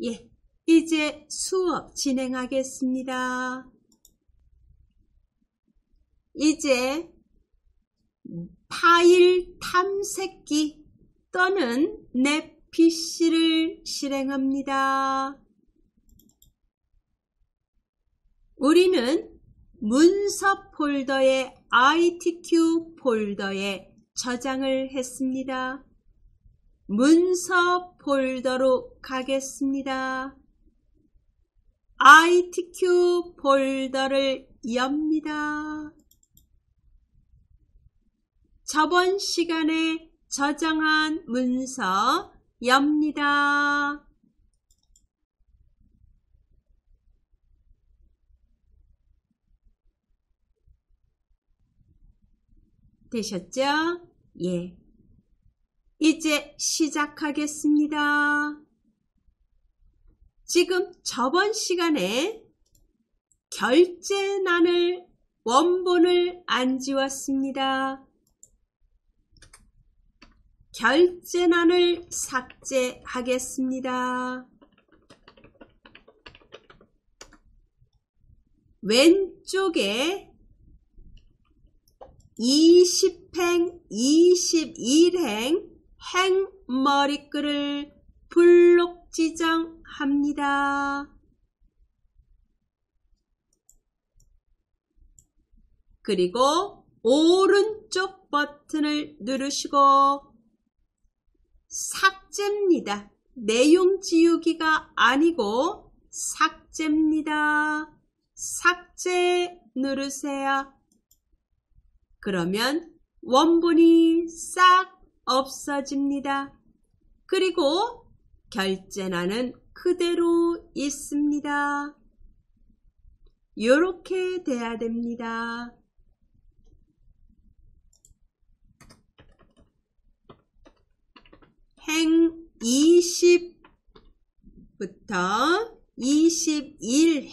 예, 이제 수업 진행하겠습니다. 이제 파일 탐색기 또는 내 PC를 실행합니다. 우리는 문서 폴더의 ITQ 폴더에 저장을 했습니다. 문서 폴더로 가겠습니다. ITQ 폴더를 엽니다. 저번 시간에 저장한 문서 엽니다. 되셨죠? 예. 이제 시작하겠습니다. 지금 저번 시간에 결제란을 원본을 안 지웠습니다. 결제란을 삭제하겠습니다. 왼쪽에 20행, 21행 행머리글을 블록 지정합니다. 그리고 오른쪽 버튼을 누르시고 삭제입니다. 내용 지우기가 아니고 삭제입니다. 삭제 누르세요. 그러면 원본이 싹 없어집니다. 그리고 결제란은 그대로 있습니다. 이렇게 돼야 됩니다. 행 20부터 21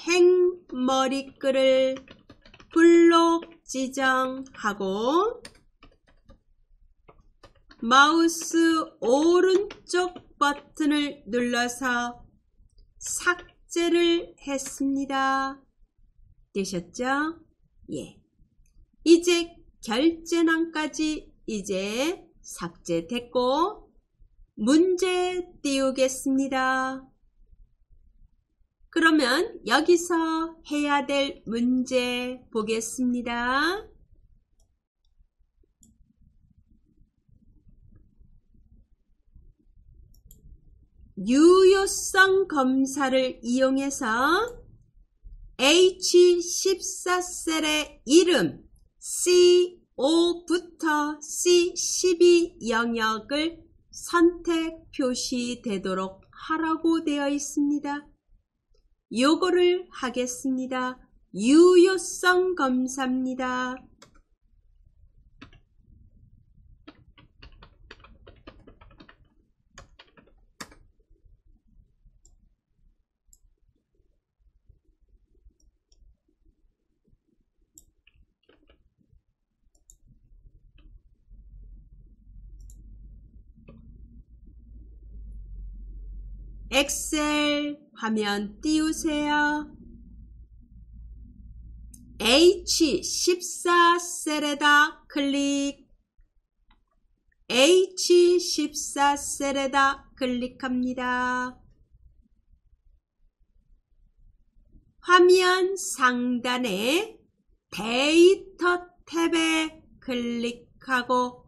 행머리글을 블록 지정하고 마우스 오른쪽 버튼을 눌러서 삭제를 했습니다. 되셨죠? 예. 이제 결제란까지 이제 삭제됐고 문제 띄우겠습니다. 그러면 여기서 해야 될 문제 보겠습니다. 유효성 검사를 이용해서 H14셀의 이름 C5부터 C12 영역을 선택 표시되도록 하라고 되어 있습니다. 요거를 하겠습니다. 유효성 검사입니다. 엑셀 화면 띄우세요. H14셀에다 클릭. H14셀에다 클릭합니다. 화면 상단에 데이터 탭에 클릭하고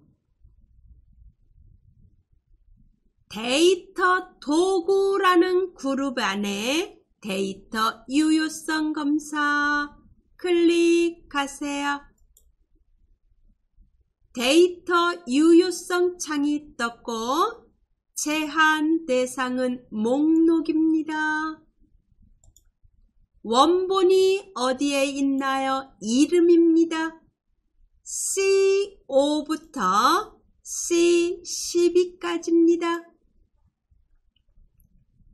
데이터 도구라는 그룹 안에 데이터 유효성 검사 클릭하세요. 데이터 유효성 창이 떴고 제한 대상은 목록입니다. 원본이 어디에 있나요? 이름입니다. C5부터 C12까지입니다.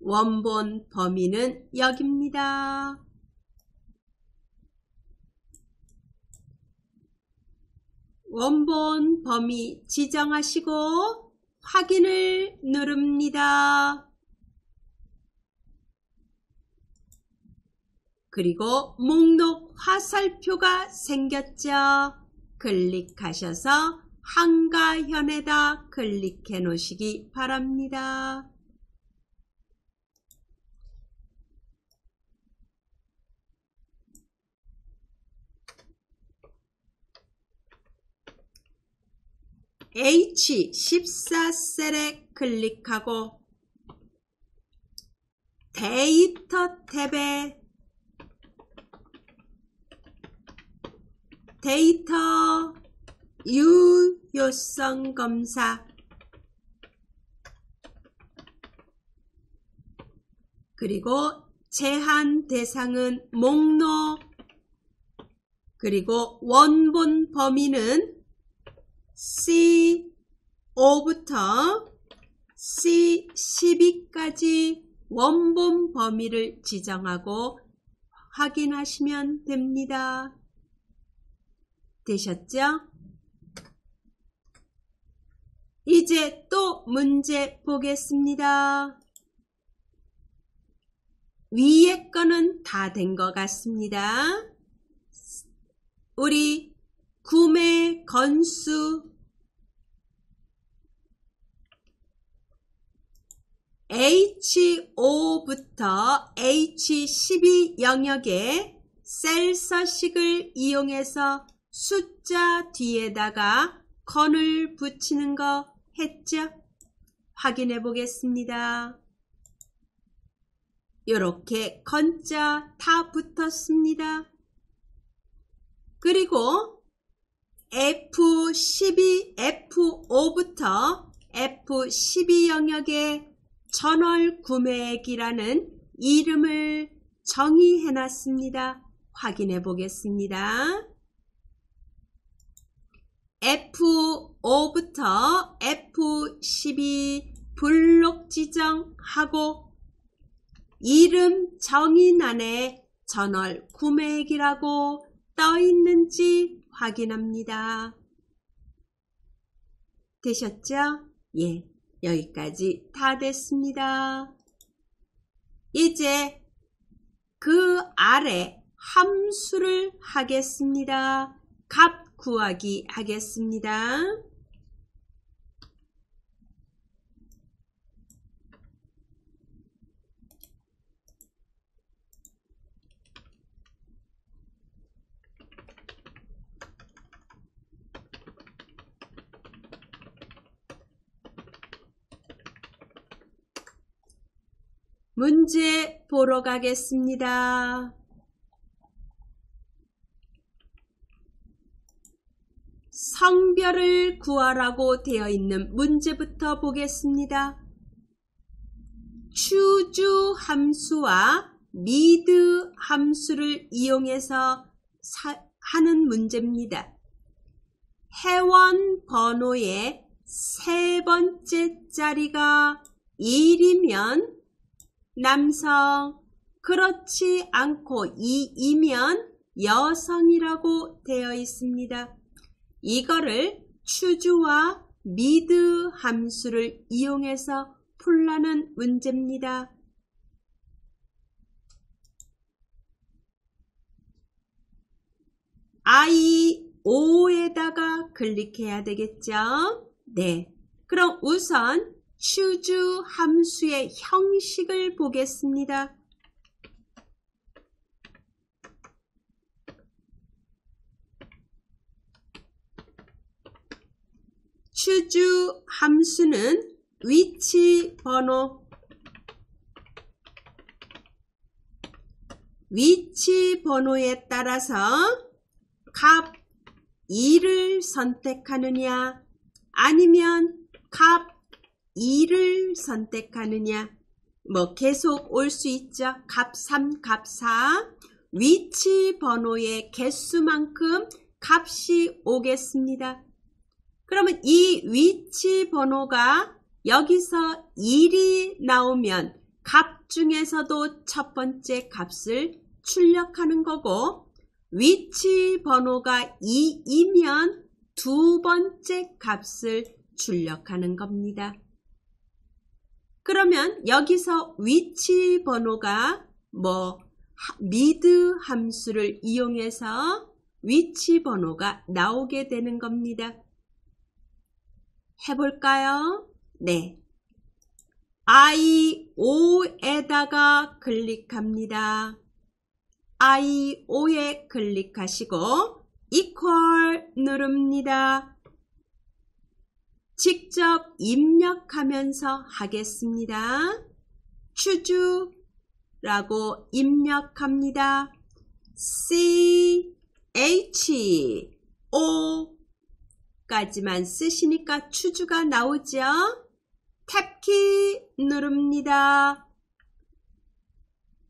원본 범위는 여기입니다. 원본 범위 지정하시고 확인을 누릅니다. 그리고 목록 화살표가 생겼죠. 클릭하셔서 한가현에다 클릭해 놓으시기 바랍니다. H14셀에 클릭하고 데이터 탭에 데이터 유효성 검사 그리고 제한 대상은 목록 그리고 원본 범위는 C5부터 C12까지 원본 범위를 지정하고 확인하시면 됩니다. 되셨죠? 이제 또 문제 보겠습니다. 위에 거는 다 된 것 같습니다. 우리 구매 건수 H5부터 H12 영역에 셀 서식을 이용해서 숫자 뒤에다가 건을 붙이는 거 했죠? 확인해 보겠습니다. 이렇게 건자 다 붙었습니다. 그리고 F12, F5부터 F12 영역에 전월 구매액이라는 이름을 정의해 놨습니다. 확인해 보겠습니다. F5부터 F12 블록 지정하고 이름 정의란에 전월 구매액이라고 떠 있는지 확인합니다. 되셨죠? 예, 여기까지 다 됐습니다. 이제 그 아래 함수를 하겠습니다. 값 구하기 하겠습니다. 문제 보러 가겠습니다. 성별을 구하라고 되어 있는 문제부터 보겠습니다. choose 함수와 need 함수를 이용해서 하는 문제입니다. 회원 번호의 세 번째 자리가 1이면 남성, 그렇지 않고 2이면 여성이라고 되어 있습니다. 이거를 choose와 need 함수를 이용해서 풀라는 문제입니다. I5에다가 클릭해야 되겠죠? 네. 그럼 우선 choose 함수의 형식을 보겠습니다. choose 함수는 위치 번호에 따라서 값 2를 선택하느냐 아니면 값 2를 선택하느냐 뭐 계속 올 수 있죠. 값 3, 값 4 위치 번호의 개수만큼 값이 오겠습니다. 그러면 이 위치 번호가 여기서 1이 나오면 값 중에서도 첫 번째 값을 출력하는 거고 위치 번호가 2이면 두 번째 값을 출력하는 겁니다. 그러면 여기서 위치 번호가 뭐 미드 함수를 이용해서 위치 번호가 나오게 되는 겁니다. 해볼까요? 네. I5에다가 클릭합니다. I5에 클릭하시고 equal 누릅니다. 직접 입력하면서 하겠습니다. 추주라고 입력합니다. CHO 까지만 쓰시니까 추주가 나오죠. 탭키 누릅니다.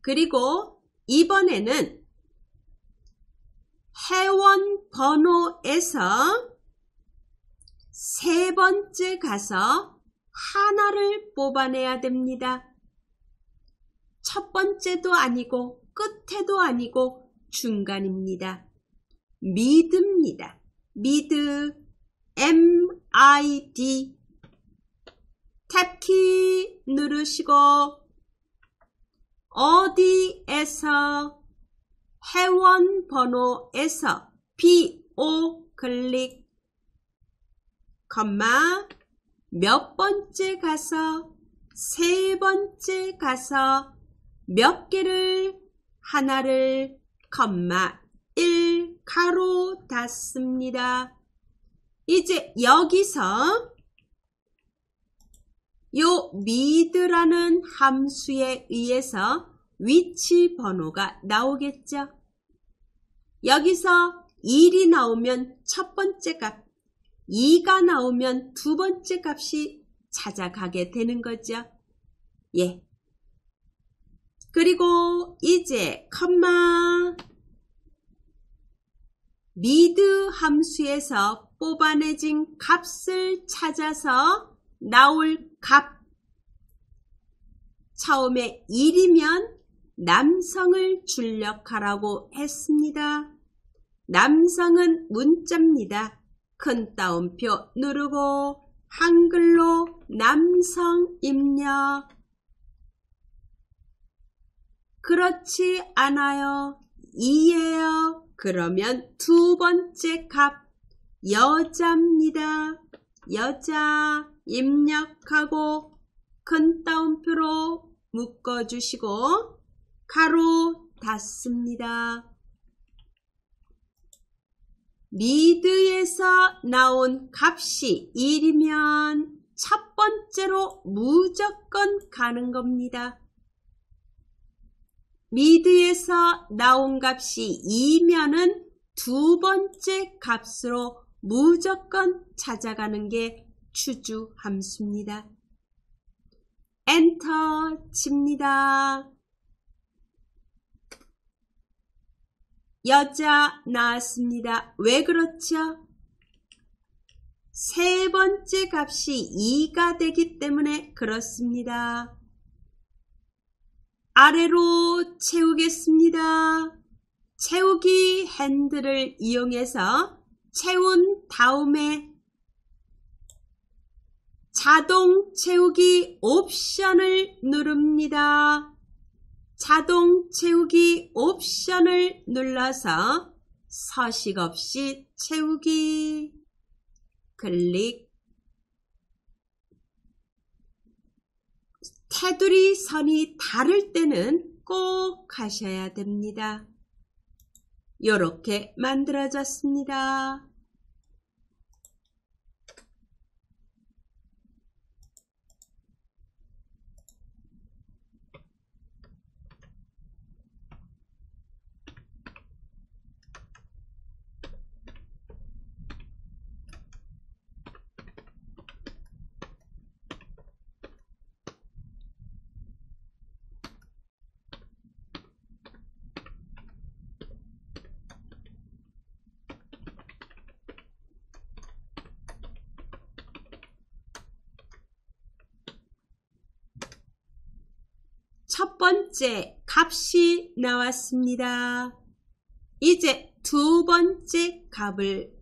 그리고 이번에는 회원 번호에서 세 번째 가서 하나를 뽑아내야 됩니다. 첫 번째도 아니고 끝에도 아니고 중간입니다. 미드입니다. 미드 MID 탭키 누르시고 어디에서 회원 번호에서 BO 클릭 컴마 몇 번째 가서 세 번째 가서 몇 개를 하나를 컴마 1 가로 닫습니다. 이제 여기서 요 미드라는 함수에 의해서 위치 번호가 나오겠죠. 여기서 1이 나오면 첫 번째 값, 2가 나오면 두 번째 값이 찾아가게 되는 거죠. 예. 그리고 이제 컴마 미드 함수에서 뽑아내진 값을 찾아서 나올 값. 처음에 1이면 남성을 출력하라고 했습니다. 남성은 문자입니다. 큰 따옴표 누르고 한글로 남성 입력. 그렇지 않아요. 2예요. 그러면 두 번째 값 여자입니다. 여자 입력하고 큰 따옴표로 묶어주시고 가로 닫습니다. 미드에서 나온 값이 1이면 첫 번째로 무조건 가는 겁니다. 미드에서 나온 값이 2면은 두 번째 값으로 무조건 찾아가는 게 추주 함수입니다. 엔터 칩니다. 여자 나왔습니다. 왜 그렇죠? 세 번째 값이 2가 되기 때문에 그렇습니다. 아래로 채우겠습니다. 채우기 핸들을 이용해서 채운 다음에 자동 채우기 옵션을 누릅니다. 자동 채우기 옵션을 눌러서 서식 없이 채우기 클릭. 테두리 선이 다를 때는 꼭 하셔야 됩니다. 이렇게 만들어졌습니다. 첫 번째 값이 나왔습니다. 이제 두 번째 값을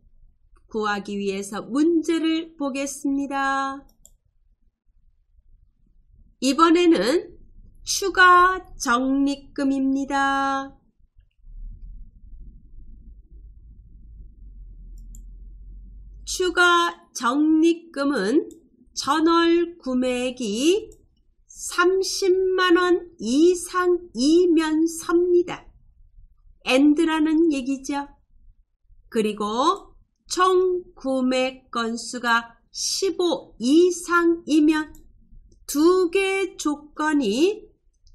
구하기 위해서 문제를 보겠습니다. 이번에는 추가 적립금입니다. 추가 적립금은 전월 구매액이 30만원 이상이면 섭니다. AND라는 얘기죠. 그리고 총 구매 건수가 15 이상이면 두 개의 조건이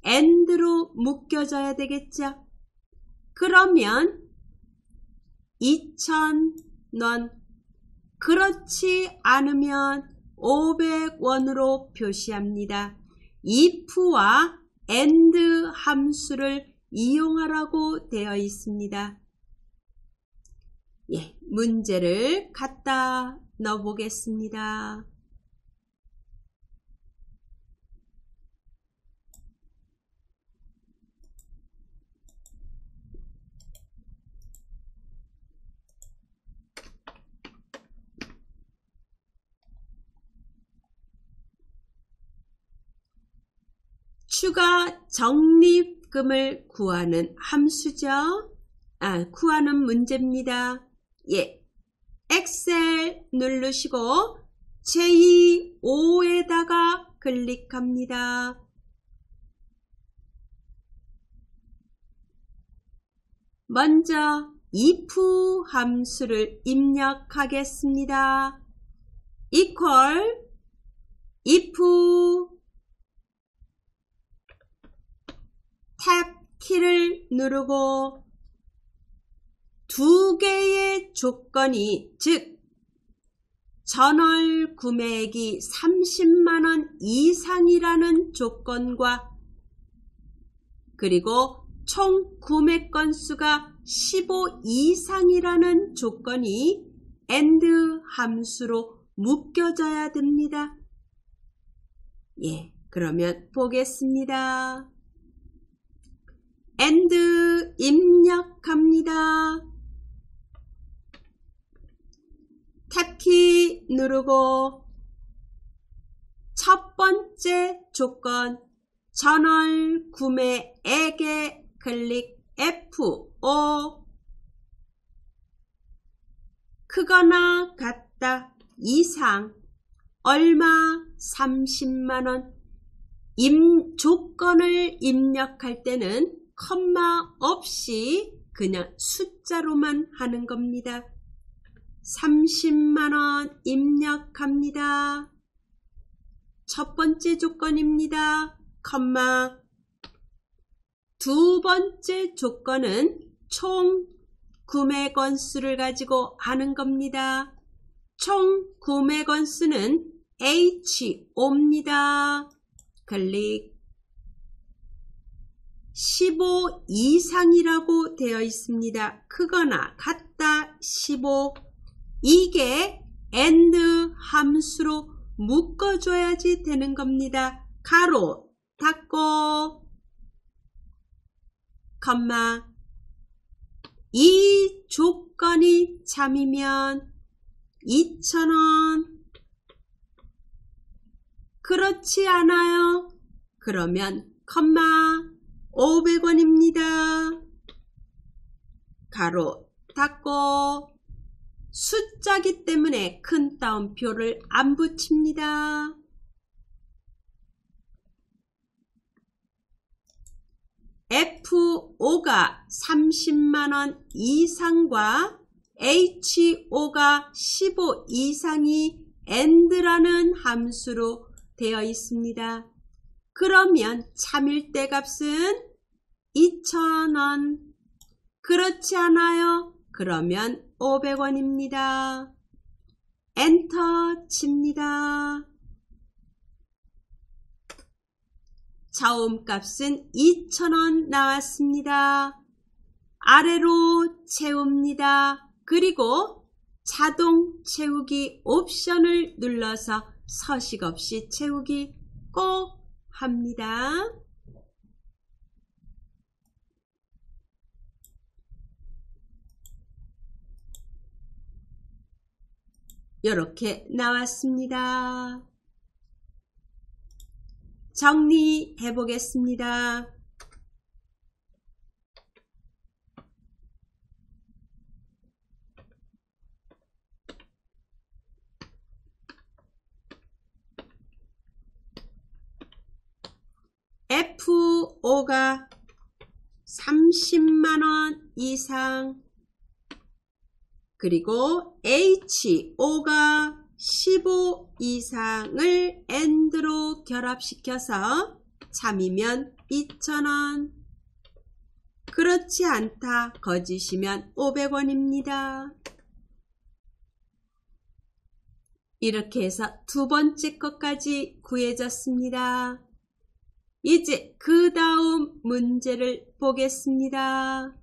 AND로 묶여져야 되겠죠. 그러면 2,000원, 그렇지 않으면 500원으로 표시합니다. if와 AND 함수를 이용하라고 되어 있습니다. 예, 문제를 갖다 넣어 보겠습니다. 추가 적립금을 구하는 함수죠. 구하는 문제입니다. 예, 엑셀 누르시고 제2호에다가 클릭합니다. 먼저 if 함수를 입력하겠습니다. equal if 탭 키를 누르고 두 개의 조건이, 즉 전월 구매액이 30만원 이상이라는 조건과 그리고 총 구매 건수가 15 이상이라는 조건이 AND 함수로 묶여져야 됩니다. 예, 그러면 보겠습니다. AND 입력합니다. 탭키 누르고 첫 번째 조건 전월 구매액에 클릭 F5 크거나 같다 이상 얼마 30만원 조건을 입력할 때는 컴마 없이 그냥 숫자로만 하는 겁니다. 30만원 입력합니다. 첫 번째 조건입니다. 컴마. 두 번째 조건은 총 구매 건수를 가지고 하는 겁니다. 총 구매 건수는 H5입니다. 클릭. 15 이상이라고 되어 있습니다. 크거나 같다 15. 이게 AND 함수로 묶어줘야지 되는 겁니다. 가로 닫고 컴마. 이 조건이 참이면 2,000원. 그렇지 않아요? 그러면 컴마 500원입니다. 가로 닫고 숫자기 때문에 큰 따옴표를 안 붙입니다. F5가 30만원 이상과 H5가 15 이상이 AND라는 함수로 되어 있습니다. 그러면 참일대 값은 2,000원. 그렇지 않아요? 그러면 500원입니다. 엔터 칩니다. 자음값은 2,000원 나왔습니다. 아래로 채웁니다. 그리고 자동 채우기 옵션을 눌러서 서식 없이 채우기 꼭 합니다. 이렇게 나왔습니다. 정리해 보겠습니다. FO가 30만원 이상, 그리고 HO가 15 이상을 AND로 결합시켜서 참이면 2,000원, 그렇지 않다 거짓이면 500원입니다. 이렇게 해서 두 번째 것까지 구해졌습니다. 이제 그 다음 문제를 보겠습니다.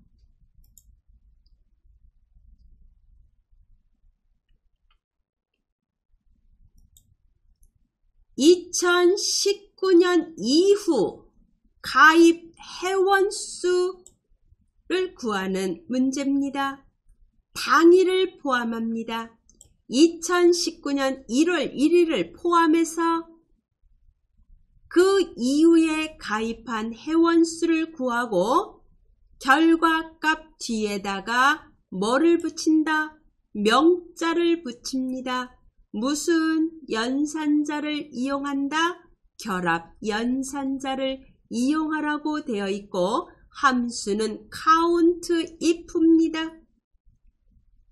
(2019년) 이후 가입 회원수를 구하는 문제입니다. 당일을 포함합니다. 2019년 1월 1일을 포함해서 그 이후에 가입한 회원수를 구하고 결과값 뒤에다가 뭐를 붙인다? 명자를 붙입니다. 무슨 연산자를 이용한다? 결합 연산자를 이용하라고 되어 있고 함수는 count if입니다.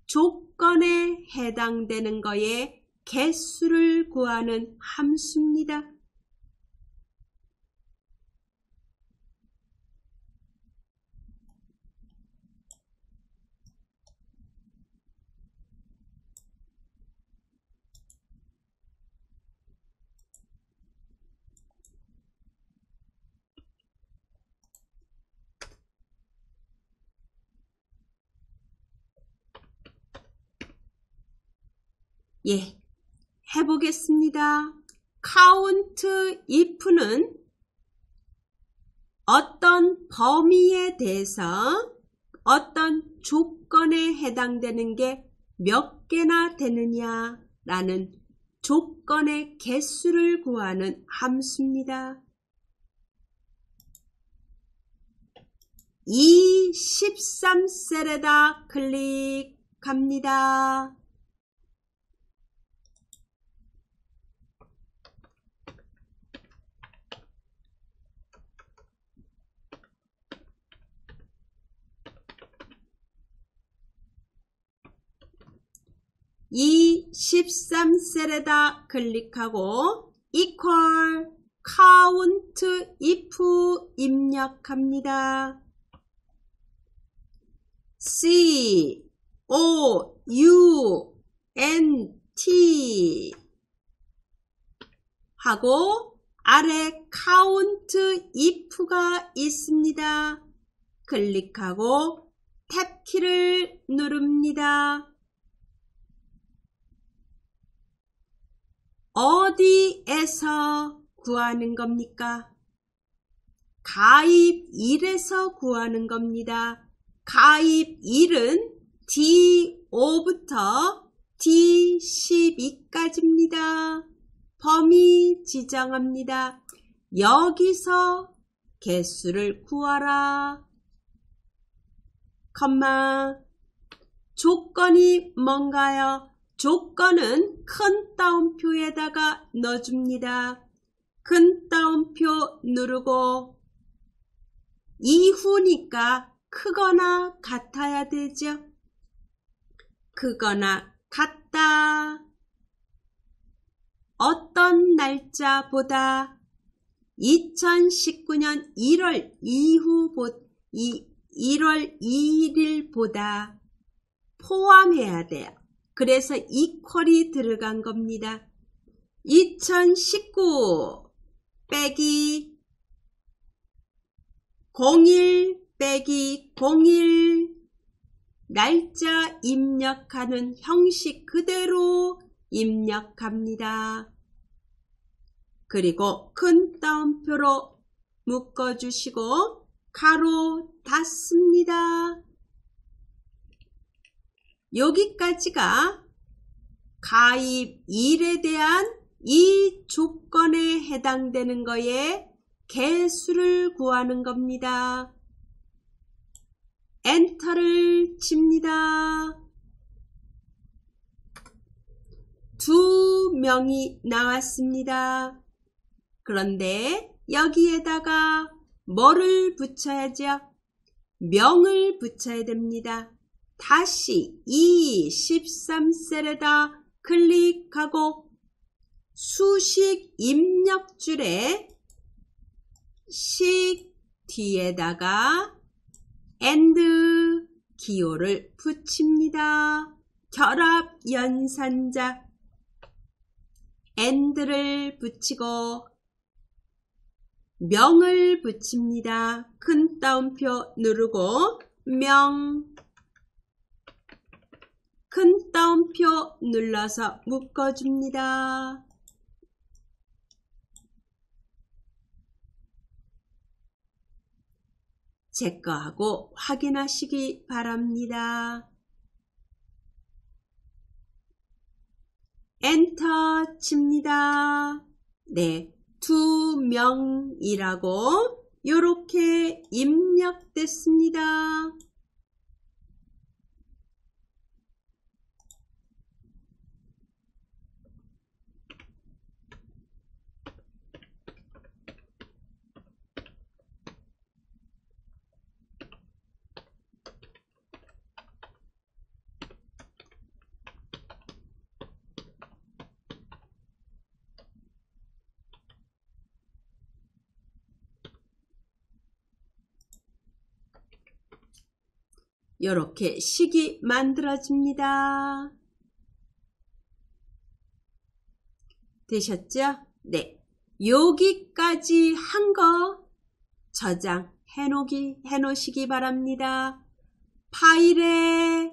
조건에 해당되는 거에 개수를 구하는 함수입니다. 예, 해보겠습니다. count if는 어떤 범위에 대해서 어떤 조건에 해당되는 게 몇 개나 되느냐 라는 조건의 개수를 구하는 함수입니다. 이 13셀에다 클릭합니다. 이 13셀에다 클릭하고 equal count if 입력합니다. count 하고 아래 count if가 있습니다. 클릭하고 탭키를 누릅니다. 어디에서 구하는 겁니까? 가입일에서 구하는 겁니다. 가입일은 D5부터 D12까지입니다. 범위 지정합니다. 여기서 개수를 구하라. 컴마. 조건이 뭔가요? 조건은 큰 따옴표에다가 넣어줍니다. 큰 따옴표 누르고 이후니까 크거나 같아야 되죠. 크거나 같다. 어떤 날짜보다 2019년 1월 2일보다 포함해야 돼요. 그래서 이퀄이 들어간 겁니다. 2019 빼기 01 빼기 01 날짜 입력하는 형식 그대로 입력합니다. 그리고 큰 따옴표로 묶어주시고 가로 닫습니다. 여기까지가 가입일에 대한 이 조건에 해당되는 거에 개수를 구하는 겁니다. 엔터를 칩니다. 2명이 나왔습니다. 그런데 여기에다가 뭐를 붙여야죠? 명을 붙여야 됩니다. 다시 이 13셀에다 클릭하고 수식 입력줄에 식 뒤에다가 AND 기호를 붙입니다. 결합 연산자 AND를 붙이고 명을 붙입니다. 큰 따옴표 누르고 명, 큰 따옴표 눌러서 묶어줍니다. 체크하고 확인하시기 바랍니다. 엔터 칩니다. 네, 2명이라고 이렇게 입력됐습니다. 이렇게 식이 만들어집니다. 되셨죠? 네. 여기까지 한 거 저장해 놓으시기 바랍니다. 파일에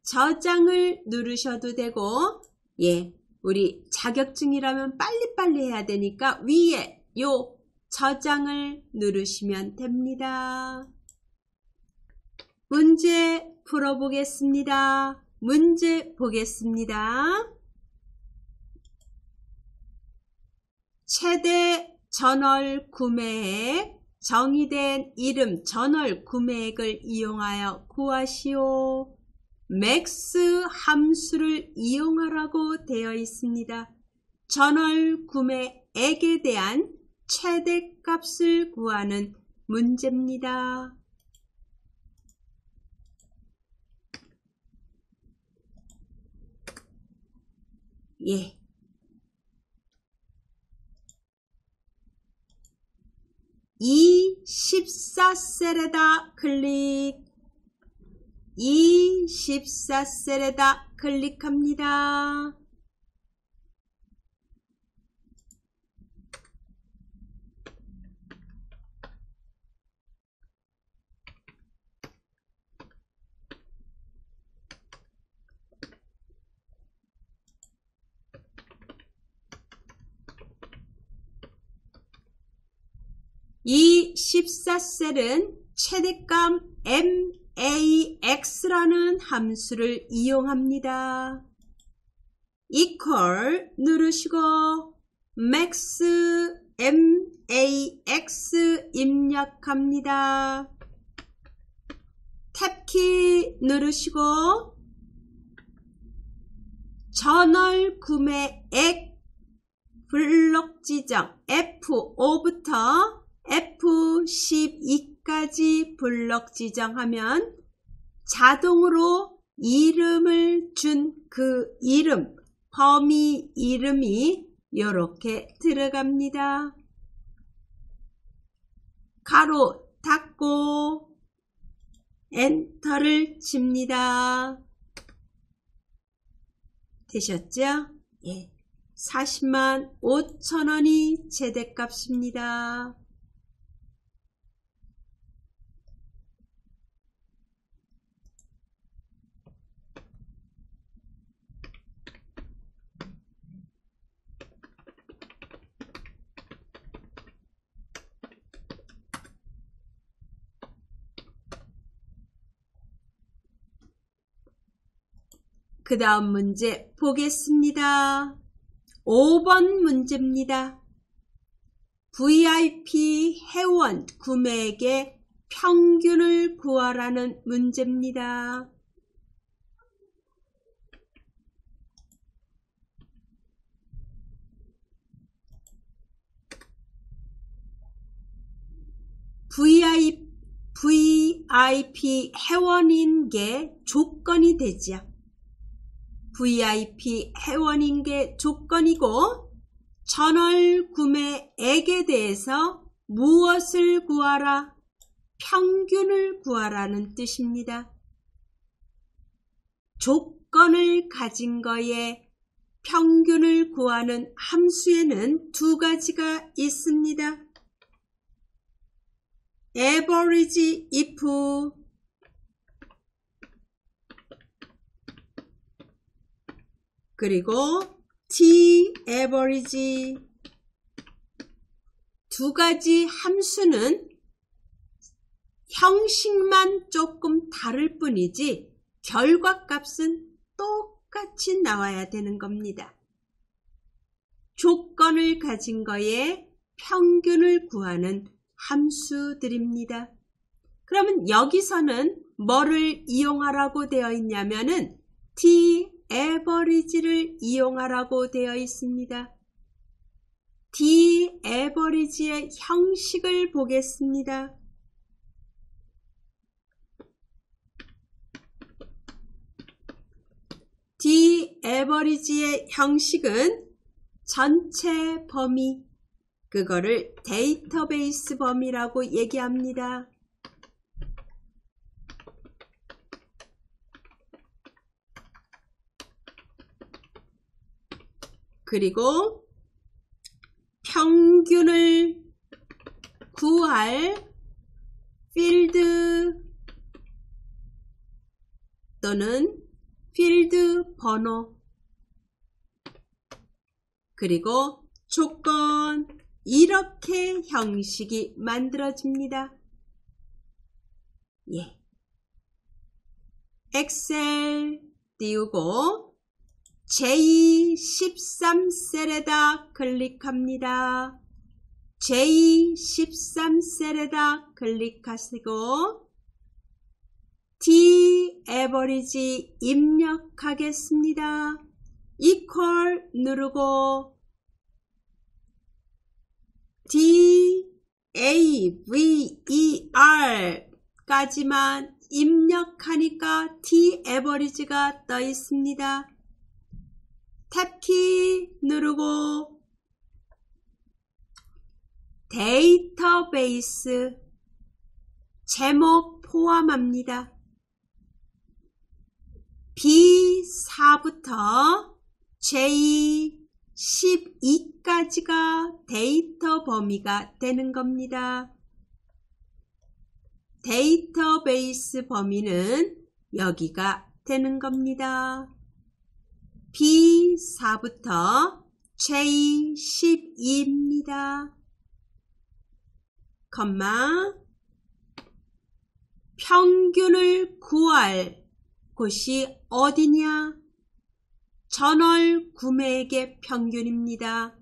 저장을 누르셔도 되고, 예, 우리 자격증이라면 빨리빨리 해야 되니까 위에 요 저장을 누르시면 됩니다. 문제 풀어보겠습니다. 문제 보겠습니다. 최대 전월 구매액, 정의된 이름 전월 구매액을 이용하여 구하시오. 맥스 함수를 이용하라고 되어 있습니다. 전월 구매액에 대한 최대값을 구하는 문제입니다. 예. 이 14셀에다 클릭, 이 14셀에다 클릭합니다. 이 14셀은 최대값 max라는 함수를 이용합니다. equal 누르시고 max max 입력합니다. 탭키 누르시고 전월 구매액 블록 지정 F5부터 F12까지 블록 지정하면 자동으로 이름을 준 그 이름, 범위 이름이 이렇게 들어갑니다. 가로 닫고 엔터를 칩니다. 되셨죠? 예. 405,000원이 최대값입니다. 그 다음 문제 보겠습니다. 5번 문제입니다. VIP 회원 구매액의 평균을 구하라는 문제입니다. VIP 회원인 게 조건이 되지요. VIP 회원인 게 조건이고 전월 구매액에 대해서 무엇을 구하라? 평균을 구하라는 뜻입니다. 조건을 가진 거에 평균을 구하는 함수에는 두 가지가 있습니다. average if 그리고 t-average 두 가지 함수는 형식만 조금 다를 뿐이지 결과값은 똑같이 나와야 되는 겁니다. 조건을 가진 거에 평균을 구하는 함수들입니다. 그러면 여기서는 뭐를 이용하라고 되어 있냐면은 t-average를 이용하라고 되어 있습니다. t-average의 형식을 보겠습니다. t-average의 형식은 전체 범위, 그거를 데이터베이스 범위라고 얘기합니다. 그리고 평균을 구할 필드 또는 필드 번호 그리고 조건 이렇게 형식이 만들어집니다. 예. 엑셀 띄우고 J13셀에다 클릭합니다. J13셀에다 클릭하시고 t-average 입력하겠습니다. equal 누르고 DAVER 까지만 입력하니까 t-average가 떠 있습니다. 탭키 누르고 데이터베이스 제목 포함합니다. B4부터 J12까지가 데이터 범위가 되는 겁니다. 데이터베이스 범위는 여기가 되는 겁니다. B4부터 J12입니다. 컴마 평균을 구할 곳이 어디냐? 전월 구매액의 평균입니다.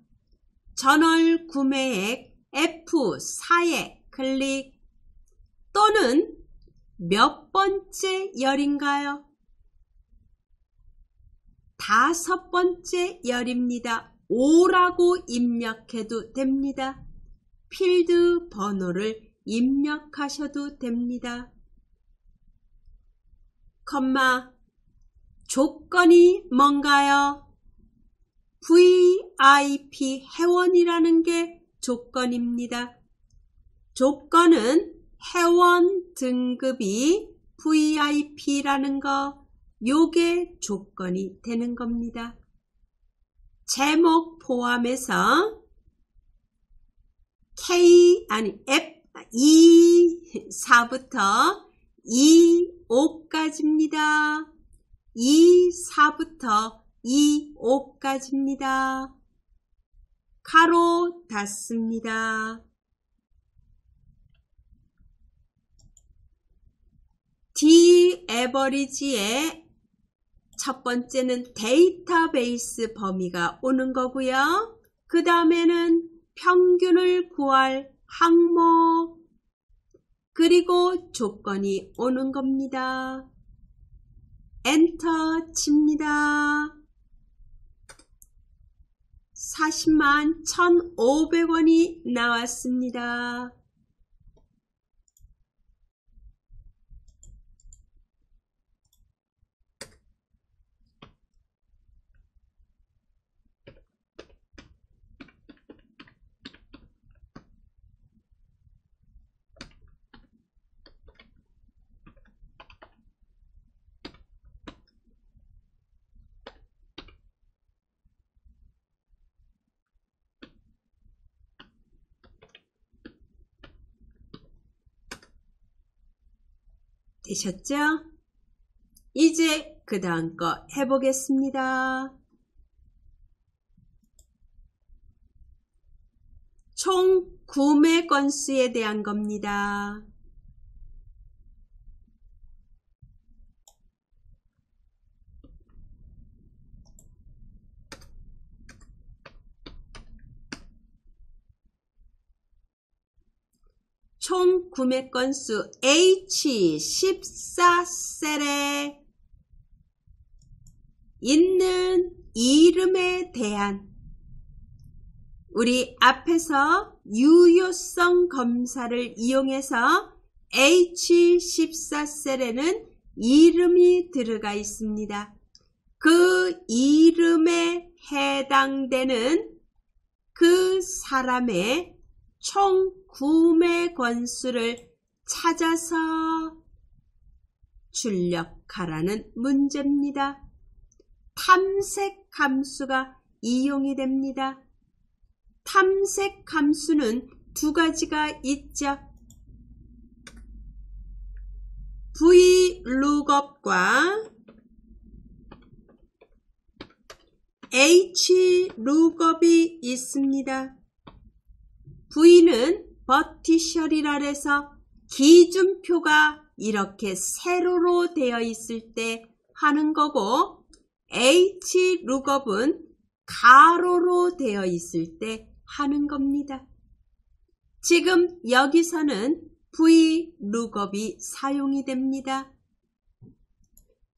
전월 구매액 F4에 클릭 또는 몇 번째 열인가요? 5번째 열입니다. 5라고 입력해도 됩니다. 필드 번호를 입력하셔도 됩니다. 컴마 조건이 뭔가요? VIP 회원이라는 게 조건입니다. 조건은 회원 등급이 VIP라는 거, 요게 조건이 되는 겁니다. 제목 포함해서 E4부터 E5까지입니다. E4부터 E5까지입니다. 가로 닫습니다. D-average의 첫 번째는 데이터베이스 범위가 오는 거고요. 그 다음에는 평균을 구할 항목, 그리고 조건이 오는 겁니다. 엔터 칩니다. 40만 1,500원이 나왔습니다. 되셨죠? 이제 그 다음 거 해보겠습니다. 총 구매 건수에 대한 겁니다. 총 구매 건수 H14셀에 있는 이름에 대한 우리 앞에서 유효성 검사를 이용해서 H14셀에는 이름이 들어가 있습니다. 그 이름에 해당되는 그 사람의 총 구매 건수를 찾아서 출력하라는 문제입니다. 탐색 함수가 이용이 됩니다. 탐색 함수는 두 가지가 있죠. VLOOKUP과 HLOOKUP이 있습니다. V는 버티셜이라 해서 기준표가 이렇게 세로로 되어 있을 때 하는 거고, HLOOKUP은 가로로 되어 있을 때 하는 겁니다. 지금 여기서는 VLOOKUP이 사용이 됩니다.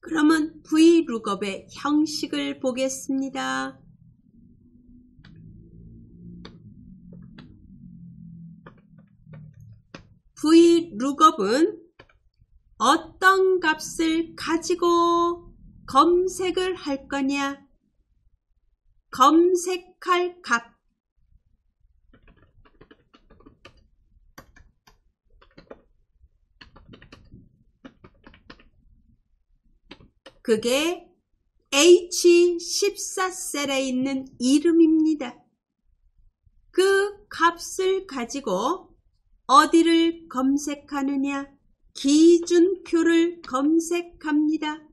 그러면 VLOOKUP의 형식을 보겠습니다. VLOOKUP은 어떤 값을 가지고 검색을 할 거냐? 검색할 값. 그게 H14셀에 있는 이름입니다. 그 값을 가지고 어디를 검색하느냐? 기준표를 검색합니다.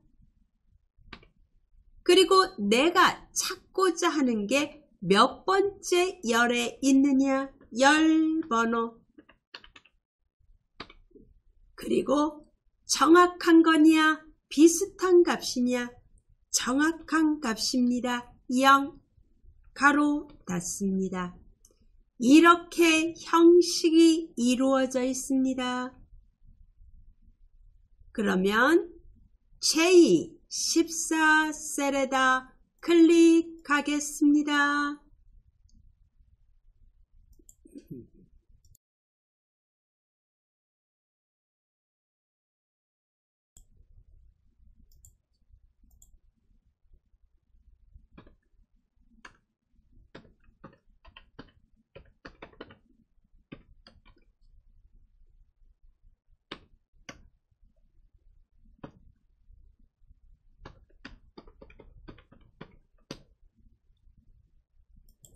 그리고 내가 찾고자 하는 게 몇 번째 열에 있느냐? 열 번호. 그리고 정확한 거냐? 비슷한 값이냐? 정확한 값입니다. 0, 가로 닫습니다. 이렇게 형식이 이루어져 있습니다. 그러면 J14셀에다 클릭하겠습니다.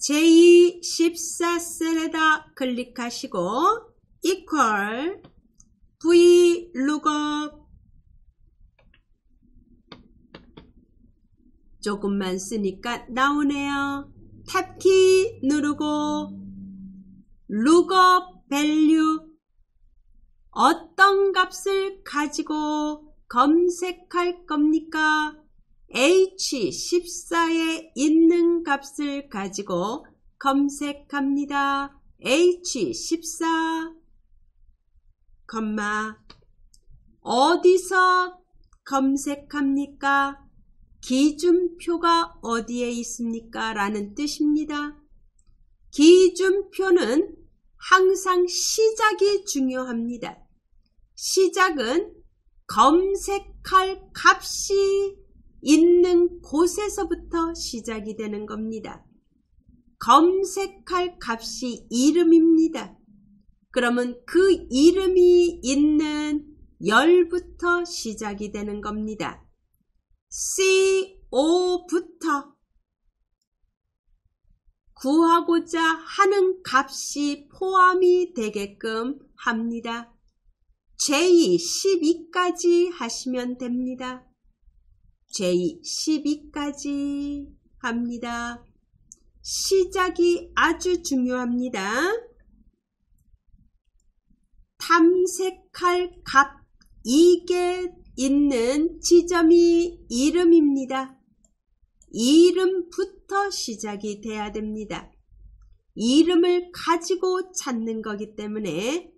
J14셀에다 클릭하시고 equal VLOOKUP 조금만 쓰니까 나오네요. 탭키 누르고 lookup value 어떤 값을 가지고 검색할 겁니까? H14에 있는 값을 가지고 검색합니다. H14, 어디서 검색합니까? 기준표가 어디에 있습니까? 라는 뜻입니다. 기준표는 항상 시작이 중요합니다. 시작은 검색할 값이 있는 곳에서부터 시작이 되는 겁니다. 검색할 값이 이름입니다. 그러면 그 이름이 있는 열부터 시작이 되는 겁니다. CO부터 구하고자 하는 값이 포함이 되게끔 합니다. J12까지 하시면 됩니다. J12까지 합니다. 시작이 아주 중요합니다. 탐색할 값 이게 있는 지점이 이름입니다. 이름부터 시작이 돼야 됩니다. 이름을 가지고 찾는 거기 때문에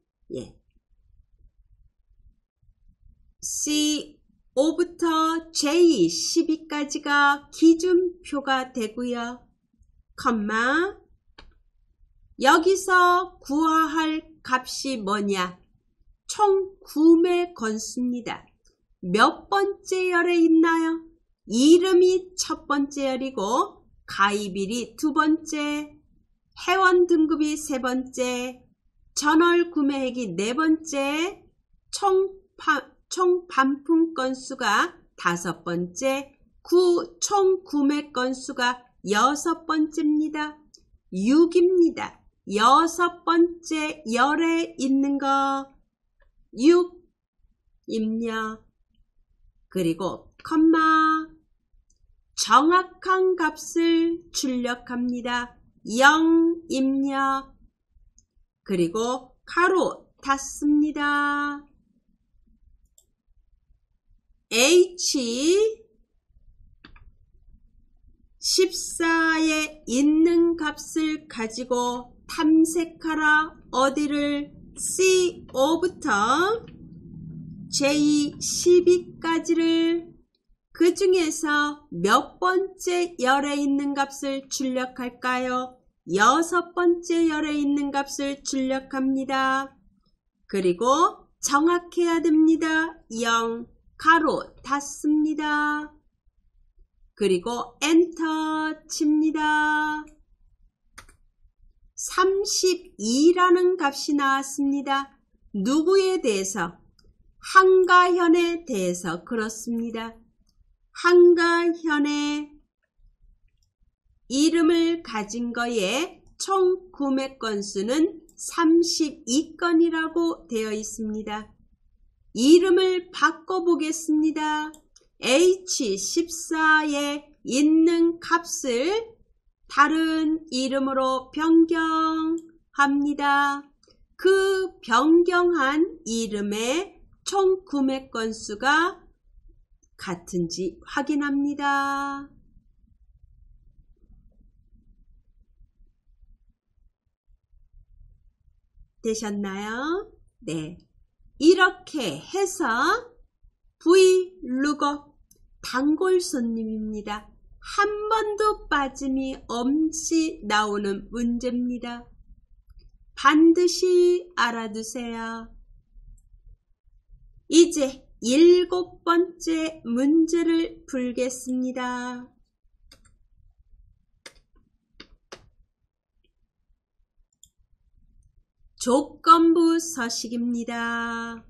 C5부터 J12까지가 기준표가 되고요. 여기서 구할 값이 뭐냐? 총 구매 건수입니다. 몇 번째 열에 있나요? 이름이 첫 번째 열이고 가입일이 두 번째, 회원 등급이 세 번째, 전월 구매액이 네 번째, 총 반품 건수가 다섯 번째, 총 구매 건수가 여섯 번째입니다. 6입니다. 여섯 번째 열에 있는 거 6입니다. 그리고 정확한 값을 출력합니다. 0입니다. 그리고 가로 닫습니다. H14에 있는 값을 가지고 탐색하라. 어디를? C5부터 J12까지를 그 중에서 몇 번째 열에 있는 값을 출력할까요? 여섯 번째 열에 있는 값을 출력합니다. 그리고 정확해야 됩니다. 0 가로 닫습니다. 그리고 엔터 칩니다. 32라는 값이 나왔습니다. 누구에 대해서? 한가현에 대해서 그렇습니다. 한가현의 이름을 가진 거에 총 구매 건수는 32건이라고 되어 있습니다. 이름을 바꿔보겠습니다. H14에 있는 값을 다른 이름으로 변경합니다. 그 변경한 이름의 총 구매 건수가 같은지 확인합니다. 되셨나요? 네. 이렇게 해서 Vlookup 단골 손님입니다. 한 번도 빠짐이 없이 나오는 문제입니다. 반드시 알아두세요. 이제 7번째 문제를 풀겠습니다. 조건부 서식입니다.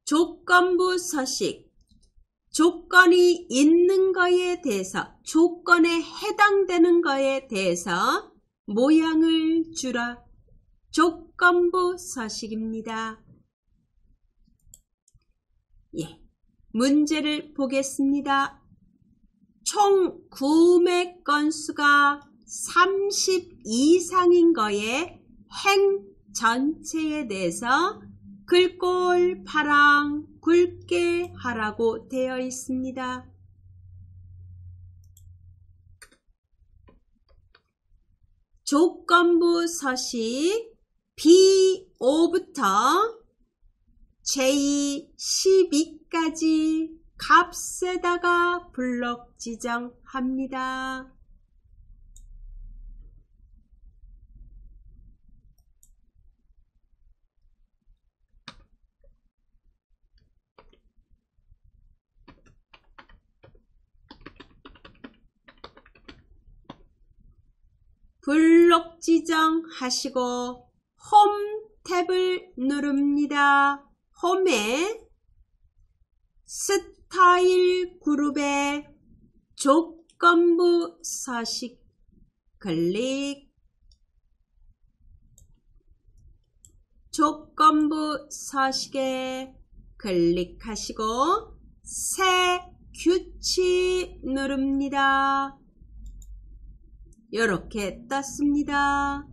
조건부 서식. 조건이 있는 거에 대해서, 조건에 해당되는 거에 대해서 모양을 주라. 조건부 서식입니다. 문제를 보겠습니다. 총 구매 건수가 30 이상인 거에 행 전체에 대해서 글꼴 파랑 굵게 하라고 되어 있습니다. 조건부 서식 B5부터 J12까지 값에다가 블록 지정합니다. 블록 지정하시고 홈 탭을 누릅니다. 홈에 스타일 그룹의 조건부 서식 클릭, 조건부 서식에 클릭하시고 새 규칙 누릅니다. 이렇게 떴습니다.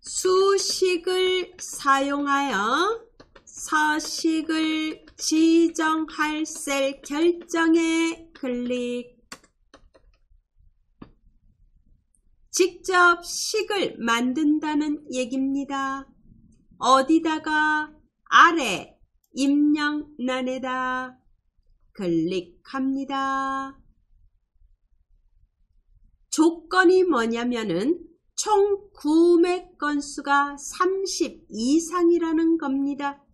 수식을 사용하여 서식을 지정할 셀 결정에 클릭. 직접 식을 만든다는 얘기입니다. 어디다가? 아래 입력란에다 클릭합니다. 조건이 뭐냐면은 총 구매 건수가 30 이상이라는 겁니다.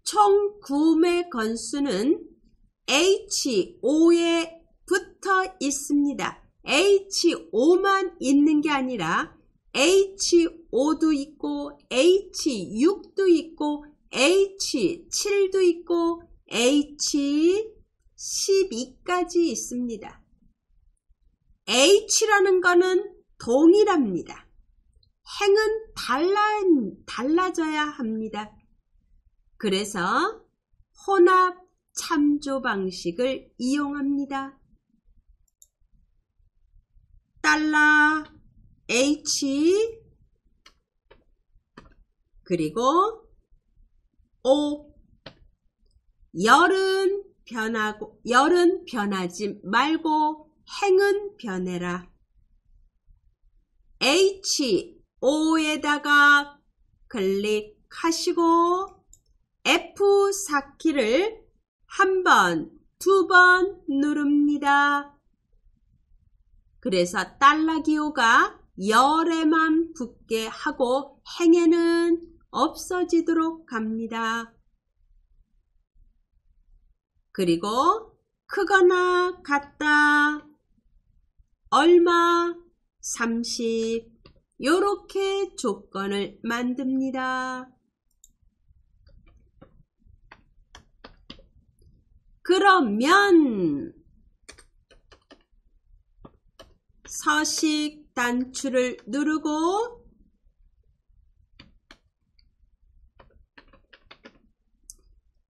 총 구매 건수는 H5에 붙어 있습니다. H5만 있는 게 아니라 H5도 있고 H6도 있고 H7도 있고 H12까지 있습니다. H라는 거는 동일합니다. 행은 달라져야 합니다. 그래서 혼합 참조 방식을 이용합니다. $H 그리고 O 열은 변하지 말고 행은 변해라. H5에다가 클릭하시고 F4키를 한 번, 두 번 누릅니다. 그래서 $기호가 열에만 붙게 하고 행에는 없어지도록 합니다. 그리고 크거나 같다, 얼마, 30 요렇게 조건을 만듭니다. 그러면 서식 단추를 누르고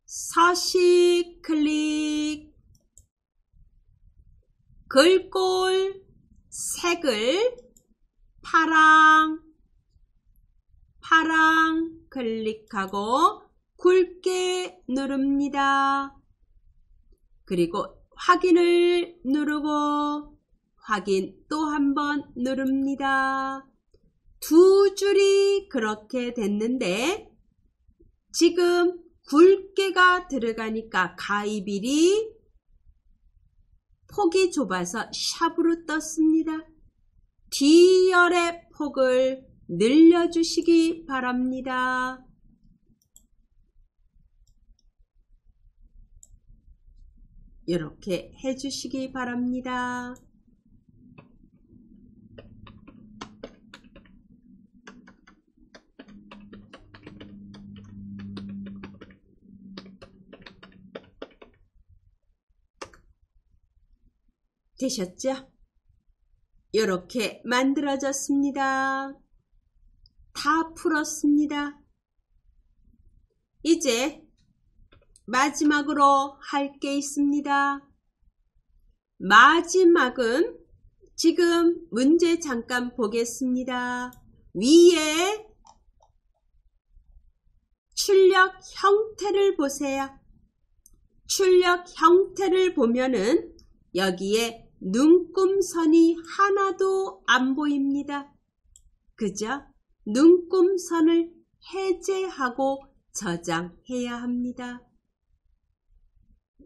서식 클릭, 글꼴 색을 파랑 클릭하고 굵게 누릅니다. 그리고 확인을 누르고 확인 또 한 번 누릅니다. 두 줄이 그렇게 됐는데 지금 굵게가 들어가니까 가위비리 폭이 좁아서 샵으로 떴습니다. 뒤열의 폭을 늘려주시기 바랍니다. 이렇게 해주시기 바랍니다. 되셨죠? 이렇게 만들어졌습니다. 다 풀었습니다. 이제 마지막으로 할 게 있습니다. 마지막은 지금 문제 잠깐 보겠습니다. 위에 출력 형태를 보세요. 출력 형태를 보면은 여기에 눈금선이 하나도 안 보입니다. 그죠? 눈금선을 해제하고 저장해야 합니다.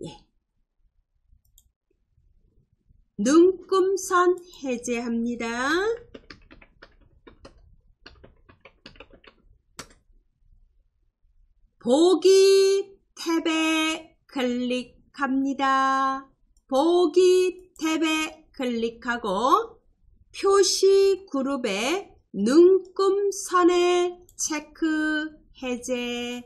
예. 눈금선 해제합니다. 보기 탭에 클릭합니다. 보기 탭에 클릭하고 표시 그룹에 눈금선에 체크 해제.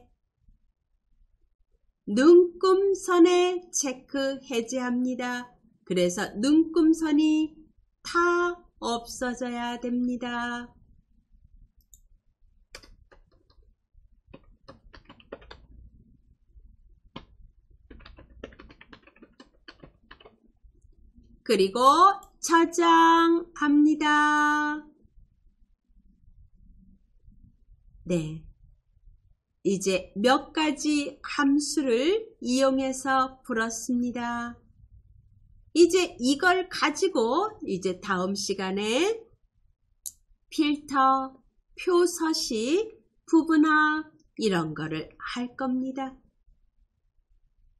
눈금선에 체크 해제합니다. 그래서 눈금선이 다 없어져야 됩니다. 그리고 저장합니다. 네. 이제 몇 가지 함수를 이용해서 풀었습니다. 이제 이걸 가지고 이제 다음 시간에 필터, 표서식, 부분합 이런 거를 할 겁니다.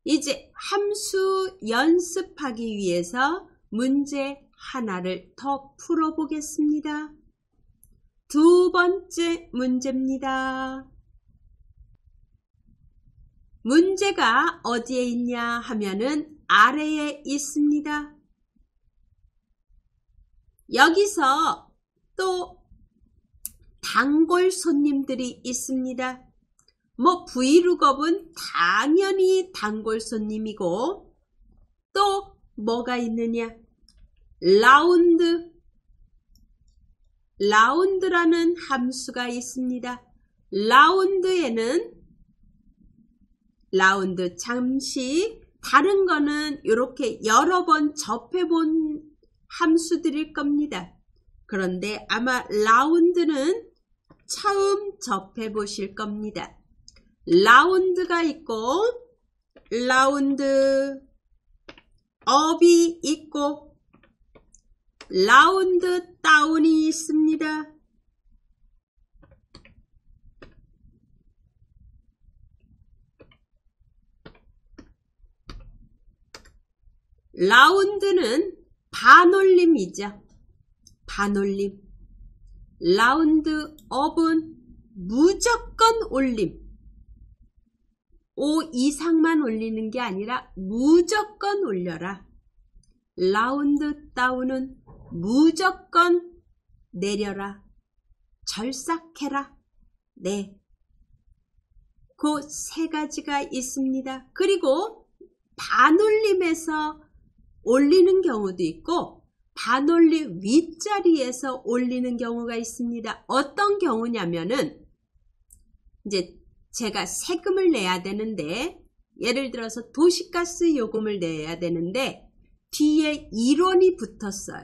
이제 함수 연습하기 위해서 문제 하나를 더 풀어보겠습니다. 두 번째 문제입니다. 문제가 어디에 있냐 하면은 아래에 있습니다. 여기서 또 단골 손님들이 있습니다. 뭐 브이로그업은 당연히 단골 손님이고 또 뭐가 있느냐? 라운드라는 함수가 있습니다. 라운드 잠시 다른 거는 이렇게 여러 번 접해본 함수들일 겁니다. 그런데 아마 라운드는 처음 접해보실 겁니다. 라운드가 있고 라운드 업이 있고 라운드 다운이 있습니다. 라운드는 반올림이죠. 반올림. 라운드 업은 무조건 올림. 5 이상만 올리는 게 아니라 무조건 올려라. 라운드 다운은 무조건 내려라. 절삭해라. 네. 그 세 가지가 있습니다. 그리고 반올림에서 올리는 경우도 있고 반올림 윗자리에서 올리는 경우가 있습니다. 어떤 경우냐면은 이제 제가 세금을 내야 되는데 예를 들어서 도시가스 요금을 내야 되는데 뒤에 1원이 붙었어요.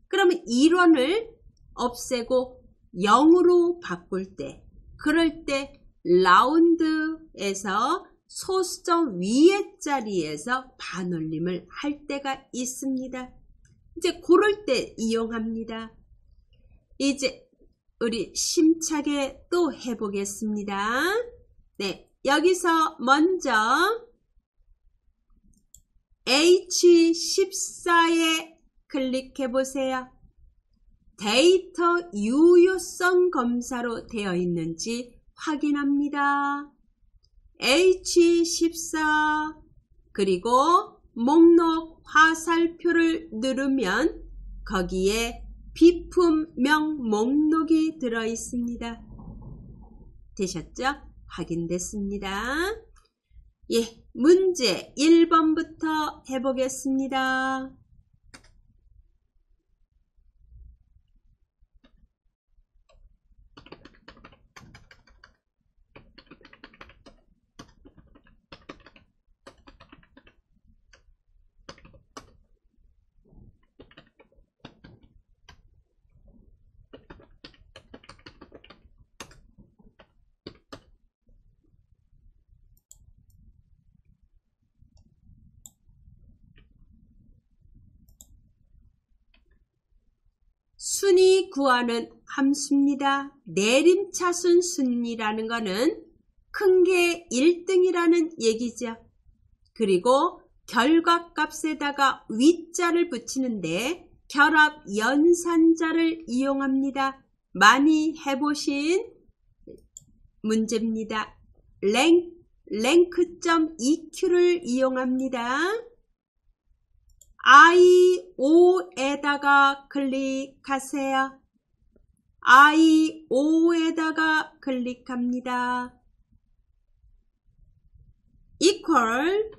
그러면 1원을 없애고 0으로 바꿀 때 그럴 때 라운드에서 소수점 위에 자리에서 반올림을 할 때가 있습니다. 이제 그럴 때 이용합니다. 이제 우리 심차게 또 해보겠습니다. 네, 여기서 먼저 H14에 클릭해 보세요. 데이터 유효성 검사로 되어 있는지 확인합니다. H14 그리고 목록 화살표를 누르면 거기에 비품명 목록이 들어 있습니다. 되셨죠? 확인됐습니다. 예, 문제 1번부터 해보겠습니다. 순위 구하는 함수입니다. 내림차순 순이라는 것은 큰 게 1등이라는 얘기죠. 그리고 결과값에다가 위자를 붙이는데 결합 연산자를 이용합니다. 많이 해보신 문제입니다. 랭크.eq를 이용합니다. I5에다가 클릭하세요. I5에다가 클릭합니다. equal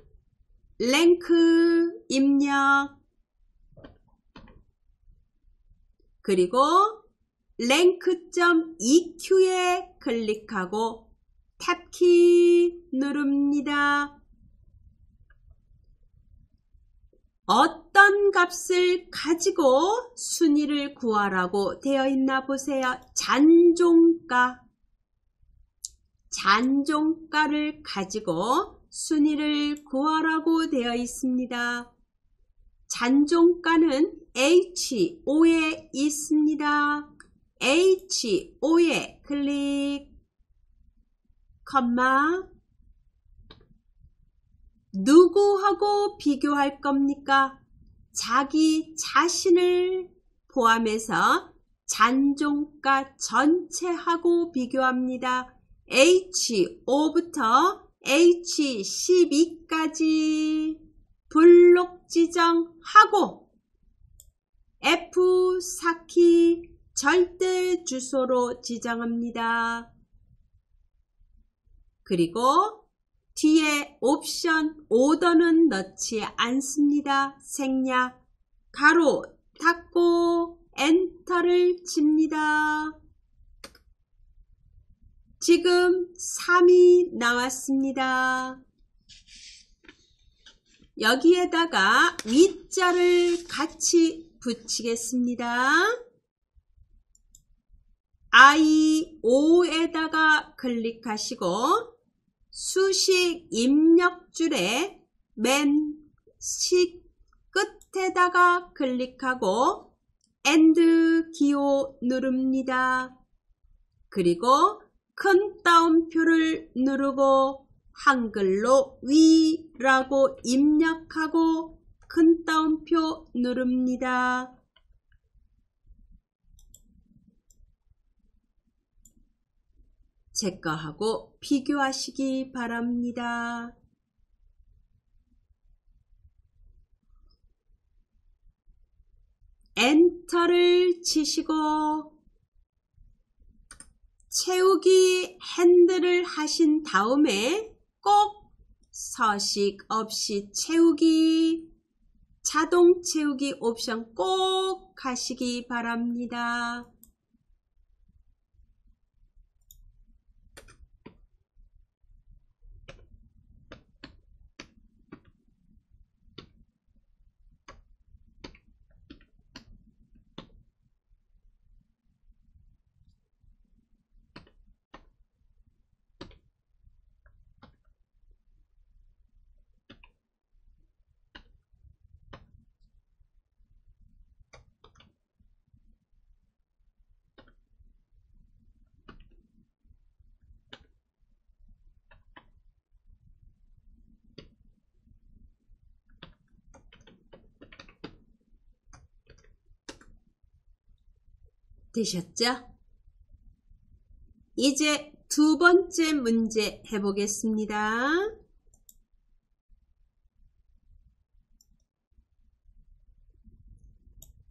랭크 입력 그리고 랭크.eq에 클릭하고 탭키 누릅니다. 어떤 값을 가지고 순위를 구하라고 되어 있나 보세요. 잔종가를 가지고 순위를 구하라고 되어 있습니다. 잔종가는 H5에 있습니다. H5에 클릭, 컴마. 누구하고 비교할 겁니까? 자기 자신을 포함해서 잔종가 전체하고 비교합니다. H5부터 H12까지 블록 지정하고 F4키 절대 주소로 지정합니다. 그리고 뒤에 옵션 오더는 넣지 않습니다. 생략, 가로 닫고 엔터를 칩니다. 지금 3이 나왔습니다. 여기에다가 위자를 같이 붙이겠습니다. I5에다가 클릭하시고 수식 입력줄에 맨 끝에다가 클릭하고 AND 기호 누릅니다. 그리고 큰 따옴표를 누르고 한글로 위라고 입력하고 큰 따옴표 누릅니다. 제 거하고 비교하시기 바랍니다. 엔터를 치시고 채우기 핸들을 하신 다음에 꼭 서식 없이 채우기, 자동 채우기 옵션 꼭 하시기 바랍니다. 되셨죠? 이제 두 번째 문제 해보겠습니다.